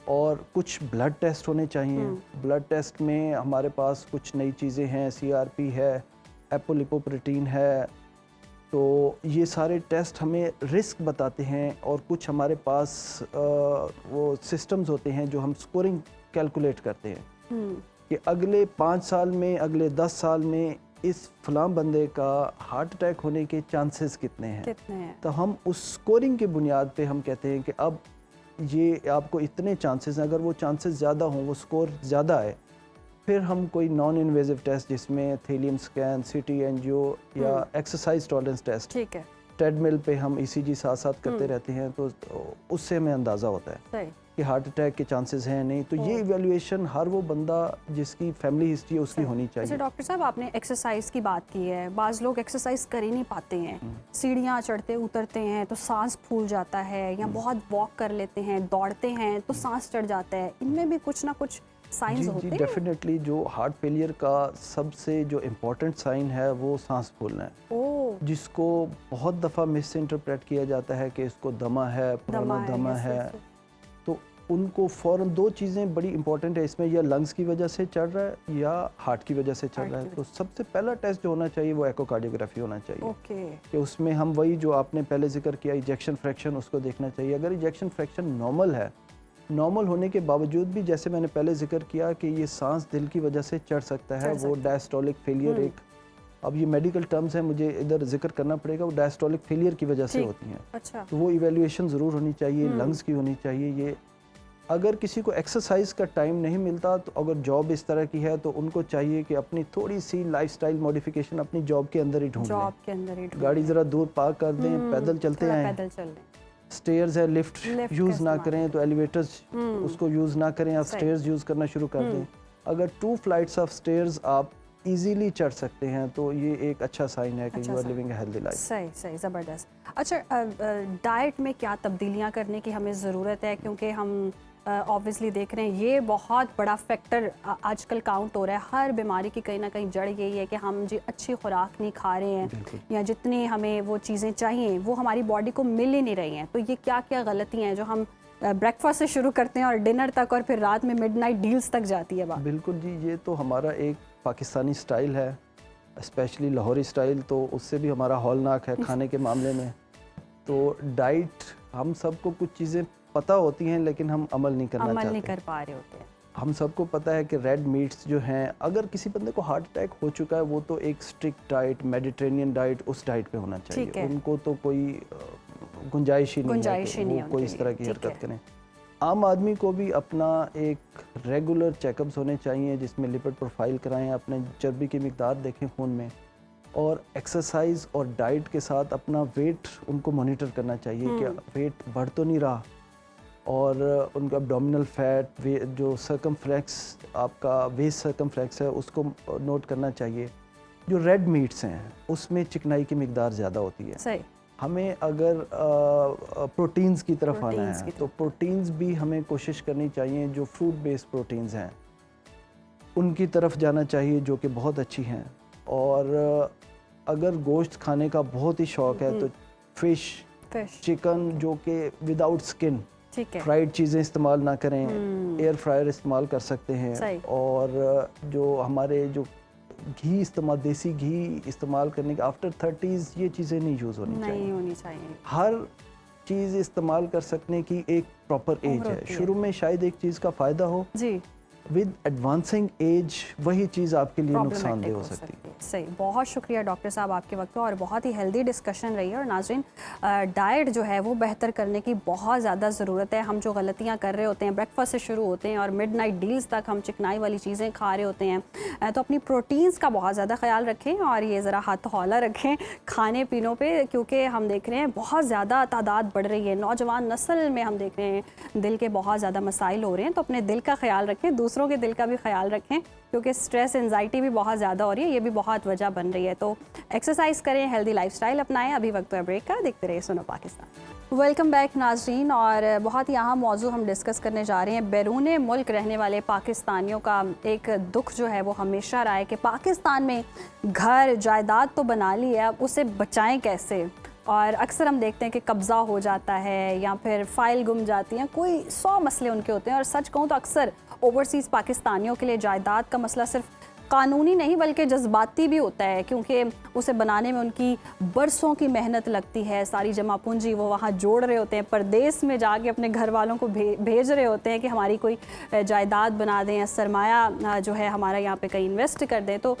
S8: और कुछ ब्लड टेस्ट होने चाहिए। ब्लड टेस्ट में हमारे पास कुछ नई चीज़ें हैं, CRP है, एपोलिपोप्रोटीन है, तो ये सारे टेस्ट हमें रिस्क बताते हैं। और कुछ हमारे पास वो सिस्टम्स होते हैं जो हम स्कोरिंग कैलकुलेट करते हैं कि अगले 5 साल में, अगले 10 साल में इस फलां बंदे का हार्ट अटैक होने के चांसेस कितने हैं। तो हम उस स्कोरिंग की बुनियाद पे हम कहते हैं कि अब ये आपको इतने चांसेस हैं, अगर वो चांसेस ज़्यादा हों, वो स्कोर ज़्यादा है, फिर हम कोई नॉन इन्वेजिव टेस्ट जिसमें थेलियम स्कैन, CT एंजियो या एक्सरसाइज टॉलरेंस टेस्ट,
S1: ठीक है,
S8: ट्रेडमिल पे हम ECG साथ साथ करते रहते हैं, तो उससे हमें अंदाज़ा होता है कि हार्ट अटैक के चांसेस हैं नहीं। तो ये इवैल्यूएशन हर वो बंदा जिसकी फैमिली हिस्ट्री है उसकी होनी चाहिए।
S1: अच्छा डॉक्टर साहब, आपने एक्सरसाइज की बात की है, बाज़ लोग एक्सरसाइज कर ही नहीं पाते हैं, सीढ़ियाँ चढ़ते उतरते हैं तो सांस फूल जाता है, या बहुत वॉक कर लेते हैं, दौड़ते हैं तो सांस चढ़ जाता है, इनमें भी कुछ ना कुछ साइंस होते हैं?
S8: डेफिनेटली जो हार्ट फेलियर का सबसे जो इम्पोर्टेंट साइन है वो सांस फूलना है, जिसको बहुत दफ़ा मिस इंटरप्रेट किया जाता है कि इसको दमा है, पुराना दमा है। तो उनको फ़ौरन दो चीज़ें बड़ी इंपॉर्टेंट है इसमें, या लंग्स की वजह से चढ़ रहा है या हार्ट की वजह से चढ़ रहा है। तो सबसे पहला टेस्ट जो होना चाहिए वो एकोकार्डियोग्राफी होना चाहिए। कि उसमें हम वही जो आपने पहले जिक्र किया इजेक्शन फ्रैक्शन, उसको देखना चाहिए। अगर इजेक्शन फ्रैक्शन नॉर्मल है, नॉर्मल होने के बावजूद भी जैसे मैंने पहले जिक्र किया कि ये सांस दिल की वजह से चढ़ सकता है, वो डायस्टोलिक फेलियर एक, अब ये मेडिकल टर्म्स हैं, मुझे इधर जिक्र करना पड़ेगा, वो डायस्टोलिक फेलियर की वजह से होती हैं।
S1: अच्छा।
S8: तो वो इवैल्यूएशन ज़रूर होनी चाहिए, लंग्स की होनी चाहिए। ये अगर किसी को एक्सरसाइज का टाइम नहीं मिलता, तो अगर जॉब इस तरह की है तो उनको चाहिए कि अपनी थोड़ी सी लाइफस्टाइल मॉडिफिकेशन अपनी जॉब के अंदर ही ढूंढ लें। गाड़ी ज़रा दूर पार्क कर दें, पैदल चलते आएं, स्टेयर्स है, लिफ्ट यूज़ ना करें तो एलिवेटर्स उसको यूज़ ना करें, आप स्टेयर्स यूज़ करना शुरू कर दें। अगर 2 फ्लाइट्स ऑफ स्टेयर्स आप इजीली चढ़ सकते हैं तो ये एक अच्छा साइन है कि you are living a healthy life.
S1: सही, ज़बरदस्त। अच्छा, डाइट में क्या तब्दीलियां करने की हमें ज़रूरत है, क्योंकि हम ऑब्वियसली देख रहे हैं ये बहुत बड़ा फैक्टर आजकल काउंट हो रहा है। हर बीमारी की कहीं ना कहीं जड़ यही है कि हम जी अच्छी खुराक नहीं खा रहे हैं, या जितनी हमें वो चीज़ें चाहिए वो हमारी बॉडी को मिल ही नहीं रही हैं। तो ये क्या क्या गलतियाँ हैं जो हम ब्रेकफास्ट से शुरू करते हैं और डिनर तक और फिर रात में मिडनाइट डील्स तक जाती है बात?
S8: बिल्कुल जी, ये तो हमारा एक पाकिस्तानी स्टाइल है, स्पेशली लाहौरी स्टाइल, तो उससे भी हमारा हौलनाक है खाने के मामले में। तो डाइट हम सबको कुछ चीज़ें पता होती हैं लेकिन हम अमल नहीं कर पा रहे होते हैं। हम सबको पता है कि रेड मीट्स जो हैं, अगर किसी बंदे को हार्ट अटैक हो चुका है वो तो एक स्ट्रिक्ट डाइट, मेडिटेरेनियन डाइट, उस डाइट पे होना
S1: ठीक
S8: चाहिए।
S1: है।
S8: उनको तो कोई गुंजाइश ही नहीं है
S1: गुंजाइश
S8: कि
S1: ही नहीं
S8: वो
S1: है
S8: कोई
S1: उनके
S8: इस तरह
S1: लिए,
S8: की
S1: ठीक
S8: हरकत
S1: है।
S8: करें। आम आदमी को भी अपना एक रेगुलर चेकअप्स होने चाहिए जिसमें लिपिड प्रोफाइल कराएं, अपने चर्बी की मिकदार देखें खून में, और एक्सरसाइज और डाइट के साथ अपना वेट उनको मॉनिटर करना चाहिए कि वेट बढ़ तो नहीं रहा, और उनका एब्डोमिनल फैट, जो सर्कमफ्लेक्स आपका वेस्ट सर्कमफ्लेक्स है उसको नोट करना चाहिए। जो रेड मीट्स हैं उसमें चिकनाई की मिकदार ज़्यादा होती है।
S1: सही।
S8: हमें अगर प्रोटीन्स की तरफ आना
S1: प्रोटीन्स
S8: है
S1: की
S8: तो प्रोटीन्स भी हमें कोशिश करनी चाहिए, जो फ्रूट बेस्ड प्रोटीन्स हैं उनकी तरफ जाना चाहिए जो कि बहुत अच्छी हैं। और अगर गोश्त खाने का बहुत ही शौक़ है तो फिश, चिकन जो कि विदाउट स्किन,
S1: ठीक है।
S8: फ्राइड चीज़ें इस्तेमाल ना करें, एयर फ्रायर इस्तेमाल कर सकते
S1: सही।
S8: हैं। और जो हमारे जो घी इस्तेमाल, देसी घी इस्तेमाल करने के आफ्टर 30s ये चीज़ें नहीं यूज़ होनी चाहिए।
S1: नहीं होनी चाहिए।
S8: हर चीज़ इस्तेमाल कर सकने की एक प्रॉपर एज है।
S1: होती है।
S8: शुरू में शायद एक चीज़ का फ़ायदा हो,
S1: जी,
S8: विद एडवांसिंग एज वही चीज़ आपके लिए नुकसानदेह
S1: प्रॉब्लमेटिक
S8: हो
S1: हो
S8: सकती है।
S1: सकती है। सही। बहुत शुक्रिया डॉक्टर साहब आपके वक्त का, और बहुत ही हेल्दी डिस्कशन रही है। और नाज़रीन, डाइट जो है वो बेहतर करने की बहुत ज़्यादा ज़रूरत है। हम जो गलतियाँ कर रहे होते हैं, ब्रेकफास्ट से शुरू होते हैं और मिडनाइट डील्स तक हम चिकनाई वाली चीज़ें खा रहे होते हैं, तो अपनी प्रोटीन्स का बहुत ज़्यादा ख्याल रखें और ये ज़रा हथौला रखें खाने पीनों पे, क्योंकि हम देख रहे हैं बहुत ज़्यादा तादाद बढ़ रही है। नौजवान नस्ल में हम देख रहे हैं दिल के बहुत ज़्यादा मसाइल हो रहे हैं, तो अपने दिल का ख्याल रखें, दूसरों के दिल का भी ख्याल रखें, क्योंकि स्ट्रेस, एंजाइटी भी बहुत ज़्यादा हो रही है, ये भी बहुत वजह बन रही है। तो एक्सरसाइज करें, हेल्दी लाइफस्टाइल अपनाएं। अभी वक्त है ब्रेक का, देखते रहिए सुनो पाकिस्तान। वेलकम बैक नाज़रीन, और बहुत ही अहम मौजू हम डिस्कस करने जा रहे हैं। बैरून मुल्क रहने वाले पाकिस्तानियों का एक दुख जो है वो हमेशा रहा है कि पाकिस्तान में घर जायदाद तो बना ली है, अब उसे बचाएं कैसे। और अक्सर हम देखते हैं कि कब्ज़ा हो जाता है या फिर फ़ाइल गुम जाती हैं, कोई 100 मसले उनके होते हैं। और सच कहूँ तो अक्सर ओवरसीज़ पाकिस्तानियों के लिए जायदाद का मसला सिर्फ कानूनी नहीं बल्कि जज्बाती भी होता है, क्योंकि उसे बनाने में उनकी बरसों की मेहनत लगती है। सारी जमा पूंजी वो वहाँ जोड़ रहे होते हैं, परदेश में जाके अपने घर वालों को भेज रहे होते हैं कि हमारी कोई जायदाद बना दें या सरमाया जो है हमारा यहाँ पे कहीं इन्वेस्ट कर दें। तो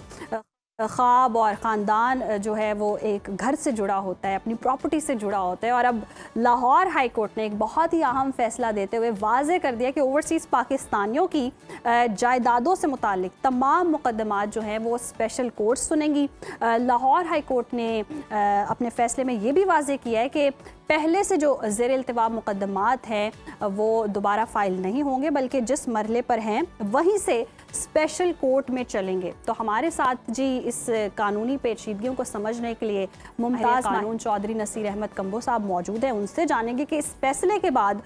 S1: ख्वाब और ख़ानदान जो है वो एक घर से जुड़ा होता है, अपनी प्रॉपर्टी से जुड़ा होता है। और अब लाहौर हाई कोर्ट ने एक बहुत ही अहम फैसला देते हुए वाज़े कर दिया कि ओवरसीज़ पाकिस्तानियों की जायदादों से मुतालिक तमाम मुकदमात जो हैं वो स्पेशल कोर्ट सुनेंगी। लाहौर हाई कोर्ट ने अपने फ़ैसले में ये भी वाज़े किया है कि पहले से जो ज़ेर इल्तिवा मुकदमात हैं वो दोबारा फ़ाइल नहीं होंगे, बल्कि जिस मरले पर हैं वहीं से स्पेशल कोर्ट में चलेंगे। तो हमारे साथ जी इस कानूनी पेचीदगियों को समझने के लिए मुमताज़ कानून चौधरी नसीर अहमद कंबो साहब मौजूद हैं। उनसे जानेंगे कि इस फैसले के बाद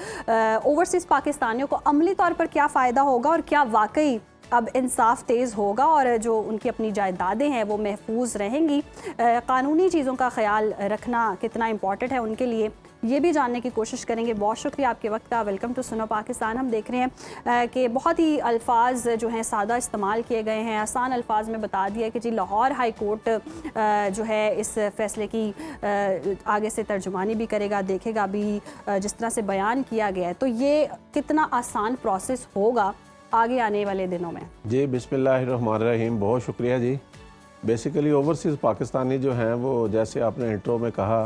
S1: ओवरसीज़ पाकिस्तानियों को अमली तौर पर क्या फ़ायदा होगा और क्या वाकई अब इंसाफ तेज़ होगा और जो उनकी अपनी जायदादें हैं वो महफूज रहेंगी। कानूनी चीज़ों का ख्याल रखना कितना इम्पॉर्टेंट है उनके लिए, ये भी जानने की कोशिश करेंगे। बहुत शुक्रिया आपके वक्त का। वेलकम टू सुनो पाकिस्तान। हम देख रहे हैं कि बहुत ही अल्फाज जो हैं सादा इस्तेमाल किए गए हैं, आसान अल्फाज में बता दिया कि जी लाहौर हाई कोर्ट जो है इस फैसले की आगे से तर्जुमानी भी करेगा, देखेगा भी, जिस तरह से बयान किया गया है। तो ये कितना आसान प्रोसेस होगा आगे आने वाले दिनों में?
S9: जी बिस्मिल्लाहिर्रहमानिर्रहीम, बहुत शुक्रिया जी। बेसिकली ओवरसीज़ पाकिस्तानी जो हैं वो, जैसे आपने इंट्रो में कहा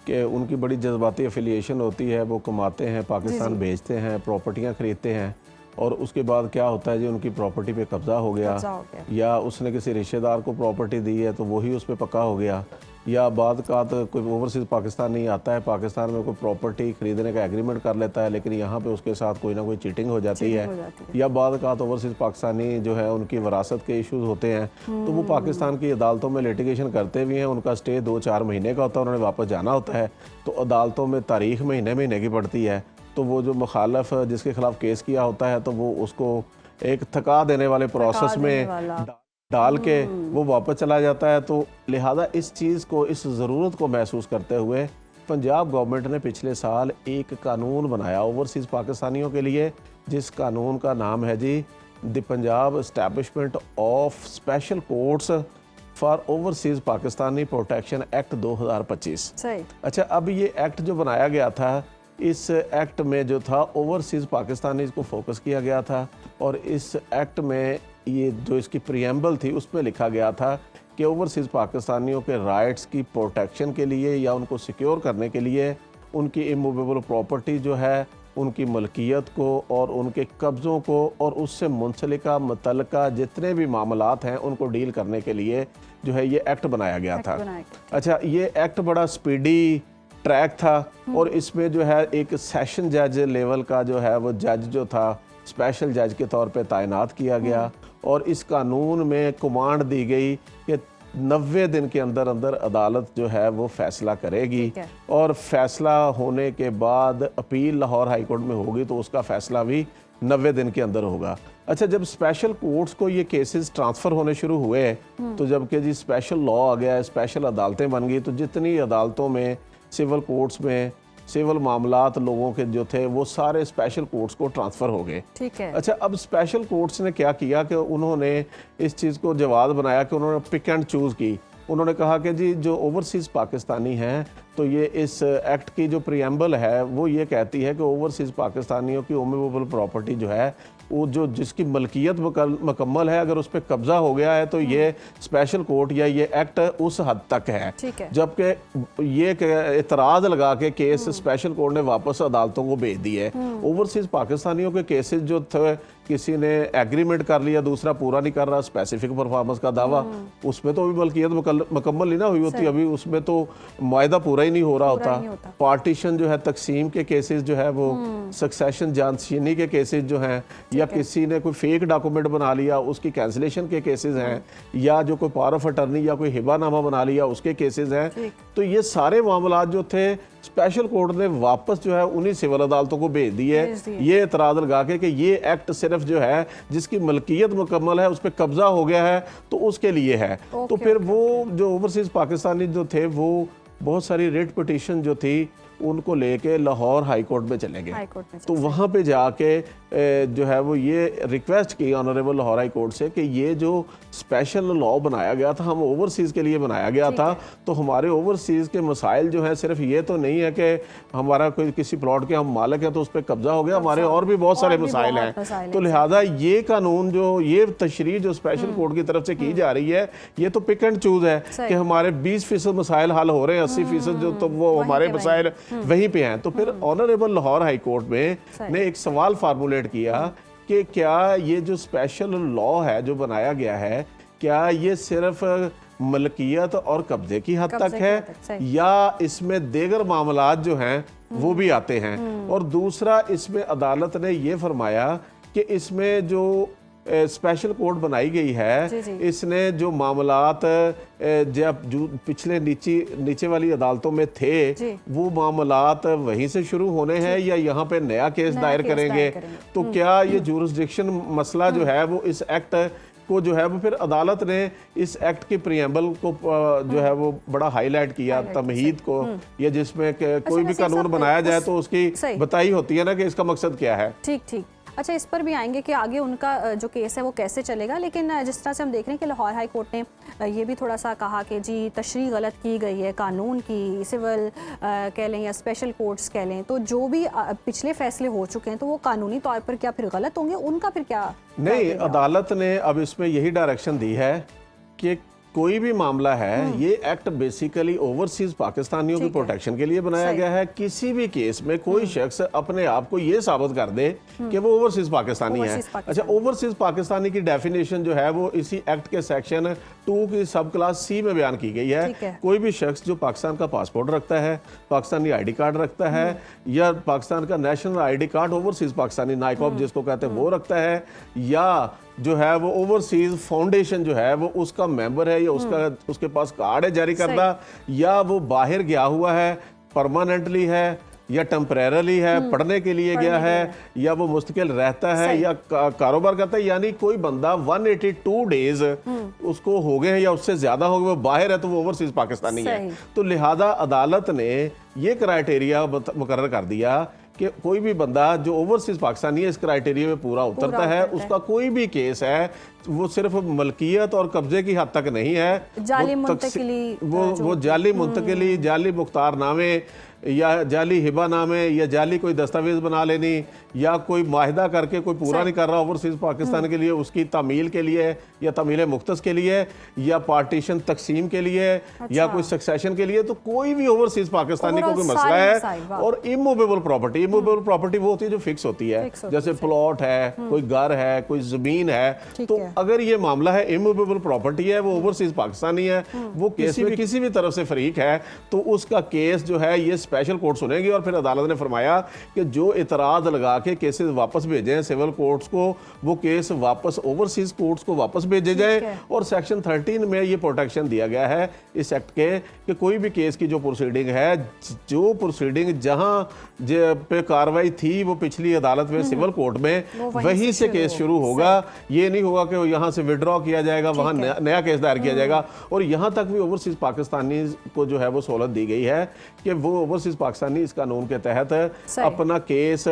S9: कि उनकी बड़ी जज्बाती एफिलिएशन होती है, वो कमाते हैं, पाकिस्तान भेजते हैं, प्रॉपर्टियां खरीदते हैं, और उसके बाद क्या होता है जी, उनकी प्रॉपर्टी पे कब्ज़ा हो गया, या उसने किसी रिश्तेदार को प्रॉपर्टी दी है तो वही उस पर पक्का हो गया, या बाद का तो कोई ओवरसीज़ पाकिस्तान नहीं आता है, पाकिस्तान में कोई प्रॉपर्टी खरीदने का एग्रीमेंट कर लेता है, लेकिन यहाँ पे उसके साथ कोई ना कोई चीटिंग हो जाती है, या बाद का तो ओवरसीज़ पाकिस्तानी जो है उनकी विरासत के इश्यूज़ होते हैं, तो वो पाकिस्तान की अदालतों में लिटिगेशन करते भी हैं। उनका स्टे 2-4 महीने का होता है, उन्होंने वापस जाना होता है, तो अदालतों में तारीख महीने महीने की पड़ती है। तो वो जो मुखालफ जिसके खिलाफ केस किया होता है तो वो उसको एक थका देने वाले प्रोसेस में डाल के वो वापस चला जाता है। तो लिहाजा इस चीज़ को, इस ज़रूरत को महसूस करते हुए पंजाब गवर्नमेंट ने पिछले साल एक कानून बनाया ओवरसीज़ पाकिस्तानियों के लिए, जिस कानून का नाम है जी the Punjab establishment of special courts for overseas Pakistani protection act 2025।
S1: सही।
S9: अच्छा, अब ये एक्ट जो बनाया गया था इस एक्ट में जो था ओवरसीज़ पाकिस्तानीज़ को फोकस किया गया था, और इस एक्ट में ये जो इसकी प्रीएम्बल थी उसमें लिखा गया था कि ओवरसीज़ पाकिस्तानियों के राइट्स की प्रोटेक्शन के लिए या उनको सिक्योर करने के लिए उनकी इमूवेबल प्रॉपर्टी जो है, उनकी मलकियत को और उनके कब्ज़ों को और उससे मुंसलिका मुतल्लिका जितने भी मामलात हैं उनको डील करने के लिए जो है ये एक्ट बनाया गया था। अच्छा, ये एक्ट बड़ा स्पीडी ट्रैक था, और इसमें जो है एक सेशन जज लेवल का जो है वो जज जो था स्पेशल जज के तौर पे तैनात किया गया, और इस कानून में कमांड दी गई कि 90 दिन के अंदर अंदर अदालत जो है वो फैसला करेगी, और फैसला होने के बाद अपील लाहौर हाई कोर्ट में होगी तो उसका फैसला भी 90 दिन के अंदर होगा। अच्छा, जब स्पेशल कोर्ट्स को ये केसेस ट्रांसफ़र होने शुरू हुए तो जबकि जी स्पेशल लॉ आ गया, स्पेशल अदालतें बन गई, तो जितनी अदालतों में सिविल कोर्ट्स में सिविल मामलात लोगों के जो थे वो सारे स्पेशल कोर्ट्स को ट्रांसफ़र हो गए।
S1: ठीक है।
S9: अच्छा, अब स्पेशल कोर्ट्स ने क्या किया कि उन्होंने इस चीज़ को जवाब बनाया कि उन्होंने पिक एंड चूज़ की। उन्होंने कहा कि जी जो ओवरसीज़ पाकिस्तानी हैं तो ये इस एक्ट की जो प्रीएम्बल है वो ये कहती है कि ओवरसीज़ पाकिस्तानियों की मूवेबल प्रॉपर्टी जो है वो जो जिसकी मलकियत मुकम्मल है, अगर उस पर कब्ज़ा हो गया है तो ये स्पेशल कोर्ट या ये एक्ट उस हद तक है। जबकि ये एतराज़ लगा के केस स्पेशल कोर्ट ने वापस अदालतों को भेज दिए। ओवरसीज़ पाकिस्तानियों के केसेस जो थे, किसी ने एग्रीमेंट कर लिया, दूसरा पूरा नहीं कर रहा, स्पेसिफिक परफॉर्मेंस का दावा, उसमें तो अभी मलकियत मुकम्मल नहीं ना हुई होती, अभी उसमें तो मुआहदा पूरा ही नहीं हो रहा होता। पार्टीशन जो है, तकसीम के केसेस जो है वो, सक्सेशन जानशीनी के केसेस जो हैं, या किसी ने कोई फेक डॉक्यूमेंट बना लिया उसकी कैंसिलेशन के केसेस हैं, या जो कोई पावर ऑफ अटर्नी या कोई हिबानामा बना लिया उसके केसेस हैं। तो ये सारे मामलात जो थे स्पेशल कोर्ट ने वापस जो है उन्हीं सिविल अदालतों को भेज दिए, ये एतराज़ लगा के कि ये एक्ट सिर्फ जो है जिसकी मलकियत मुकम्मल है, उस पर कब्जा हो गया है तो उसके लिए है। तो फिर वो जो ओवरसीज़ पाकिस्तानी जो थे वो बहुत सारी रिट पिटीशन जो थी उनको लेके लाहौर हाई कोर्ट में चले गए। तो वहाँ पे जाके जो है वो ये रिक्वेस्ट की ऑनरेबल लाहौर हाई कोर्ट से कि ये जो स्पेशल लॉ बनाया गया था, हम ओवरसीज़ के लिए बनाया गया था, तो हमारे ओवरसीज़ के मसाइल जो हैं सिर्फ ये तो नहीं है कि हमारा कोई किसी प्लॉट के हम मालिक हैं तो उस पर कब्जा हो गया, हमारे और भी बहुत सारे मसाइल हैं। तो लिहाजा ये कानून जो ये तशरीह जो स्पेशल कोर्ट की तरफ से की जा रही है, ये तो पिक एंड चूज़ है कि हमारे 20% मसाइल हल हो रहे हैं, 80% जो तो वो हमारे मसाइल वहीं पे हैं। तो फिर ऑनरेबल लाहौर हाई कोर्ट में ने एक सवाल फार्मूलेट किया कि क्या ये जो स्पेशल लॉ है जो बनाया गया है, क्या ये सिर्फ मलकियत और कब्जे की हद तक है या इसमें दीगर मामलात जो हैं वो भी आते हैं। और दूसरा, इसमें अदालत ने ये फरमाया कि इसमें जो स्पेशल कोर्ट बनाई गई है, इसने जो मामलात जब जो पिछले नीचे वाली अदालतों में थे वो मामलात वहीं से शुरू होने हैं या यहाँ पे नया केस दायर करेंगे। तो क्या ये जुरिस्डिक्शन मसला जो है वो इस एक्ट को जो है वो फिर अदालत ने इस एक्ट की प्रीएम्बल को जो है वो बड़ा हाईलाइट किया, तमहीद को, या जिसमें कोई भी कानून बनाया जाए तो उसकी बताई होती है ना कि इसका मकसद क्या है।
S1: ठीक। अच्छा, इस पर भी आएंगे कि आगे उनका जो केस है वो कैसे चलेगा, लेकिन जिस तरह से हम देख रहे हैं कि लाहौर हाई कोर्ट ने ये भी थोड़ा सा कहा कि जी तशरीह गलत की गई है कानून की, सिविल कह लें या स्पेशल कोर्ट्स कह लें, तो जो भी पिछले फैसले हो चुके हैं तो वो कानूनी तौर पर क्या फिर गलत होंगे, उनका फिर क्या?
S9: नहीं, अदालत ने अब इसमें यही डायरेक्शन दी है कि कोई भी मामला है, ये एक्ट बेसिकली ओवरसीज पाकिस्तानियों की प्रोटेक्शन के लिए बनाया गया है। किसी भी केस में कोई शख्स अपने आप को ये साबित कर दे कि वो ओवरसीज पाकिस्तानी है। अच्छा, ओवरसीज पाकिस्तानी की डेफिनेशन जो है वो इसी एक्ट के सेक्शन 2 की सब क्लास सी में बयान की गई है। कोई भी शख्स जो पाकिस्तान का पासपोर्ट रखता है, पाकिस्तानी ID कार्ड रखता है, या पाकिस्तान का national ID card overseas Pakistani NICOP जिसको कहते हैं वो रखता है, या जो है वो ओवरसीज फाउंडेशन जो है वो उसका मेंबर है, या उसके पास कार्ड है जारी करदा, या वो बाहर गया हुआ है, परमानेंटली है या टेम्परेरली है, पढ़ने के लिए गया है, या वो मुस्तकिल रहता है या कारोबार करता है, यानी कोई बंदा 182 डेज उसको हो गए हैं या उससे ज्यादा हो गए, वो बाहर है तो वो ओवरसीज पाकिस्तानी है। तो लिहाजा अदालत ने ये क्राइटेरिया मुकर्रर कर दिया कि कोई भी बंदा जो ओवरसीज पाकिस्तानी है इस क्राइटेरिया में पूरा उतरता है, उसका कोई भी केस है वो सिर्फ मलकियत और कब्जे की हद तक नहीं है,
S1: जाली मुंतकिली,
S9: वो जाली मुंतकिली, जाली मुख्तारनामे, या जाली हिबानामे या जाली कोई दस्तावेज़ बना लेनी या कोई माहिदा करके कोई पूरा नहीं कर रहा ओवरसीज़ पाकिस्तान के लिए, उसकी तामील के लिए या तामील मुख्तस के लिए या पार्टीशन तकसीम के लिए या कोई सक्सेशन के लिए, तो कोई भी ओवरसीज़ पाकिस्तानी को कोई
S1: Overall
S9: मसला
S1: सारी
S9: है।
S1: मसाइल, वाह।
S9: और इमूवेबल प्रॉपर्टी वो होती है जो फिक्स होती है,
S1: फिक्स होती
S9: जैसे
S1: है।
S9: प्लॉट है, कोई घर है, कोई ज़मीन है।
S1: ठीक
S9: तो
S1: है।
S9: अगर ये मामला है इमूवेबल प्रॉपर्टी है, वो ओवरसीज़ पाकिस्तानी है, वो किसी भी तरफ से फरीक है, तो उसका केस जो है ये स्पेशल कोर्ट सुनेगी। और फिर अदालत ने फरमाया कि जो इतराज़ लगा के केसेस वापस भेजे हैं सिविल कोर्ट्स को, वो केस वापस ओवरसीज़ कोर्ट्स को वापस भेजे जाए।
S1: है।
S9: और सेक्शन 13 में ये प्रोटेक्शन दिया गया है इस एक्ट के कि कोई भी केस की जो प्रोसीडिंग है, जो प्रोसीडिंग जहां पे कार्रवाई थी वो पिछली अदालत में सिविल कोर्ट में,
S1: वो वहीं
S9: वहीं
S1: से
S9: से केस शुरू होगा। ये नहीं होगा कि यहाँ से विड्रॉ किया जाएगा, वहाँ नया केस दायर किया जाएगा। और यहाँ तक भी ओवरसीज़ पाकिस्तानी को जो है वो सहूलत दी गई है कि वो ओवरसीज़ पाकिस्तानी इस कानून के तहत अपना केस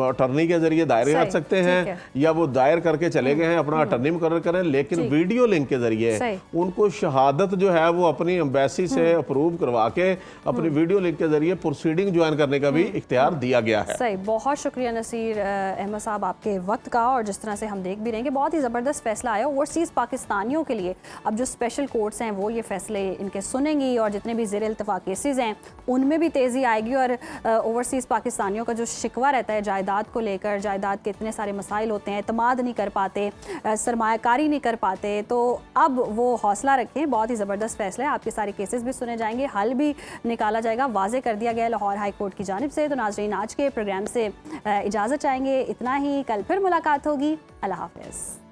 S9: अटर्नी के जरिए दायर
S1: सही,
S9: कर सकते
S1: ठीक
S9: हैं
S1: है।
S9: या वो दायर करके चले गए हैं अपना अटर्नी मुकर्रर करें, लेकिन
S1: ठीक।
S9: वीडियो लिंक के जरिए
S1: सही।
S9: उनको शहादत जो है वो अपनी एम्बेसी से अप्रूव करवा के अपनी वीडियो लिंक के जरिए प्रोसीडिंग ज्वाइन करने का भी इख्तियार दिया गया है।
S1: सही, बहुत शुक्रिया नसीर अहमद साहब आपके वक्त का। और जिस तरह से हम देख भी रहे हैं कि बहुत ही ज़बरदस्त फैसला आया ओवरसीज़ पाकिस्तानियों के लिए। अब जो स्पेशल कोर्ट्स हैं वो ये फैसले इनके सुनेंगी और जितने भी ज़ेर इल्तफ़ा केसेस हैं उनमें भी तेज़ी आएगी। और ओवरसीज़ पाकिस्तानियों का जो शिकवा रहता है जायदाद को लेकर, जायदाद के इतने सारे मसाइल होते हैं, एतमाद नहीं कर पाते, सरमायाकारी नहीं कर पाते, तो अब वो हौसला रखें। बहुत ही ज़बरदस्त फैसला है। आपके सारे केसेस भी सुने जाएंगे, हल भी निकाला जाएगा, वाज़े कर दिया गया लाहौर हाई कोर्ट की जानिब से। तो नाज़रीन, आज के प्रोग्राम से इजाज़त चाहेंगे। इतना ही, कल फिर मुलाकात होगी। अल्लाह हाफ़िज़।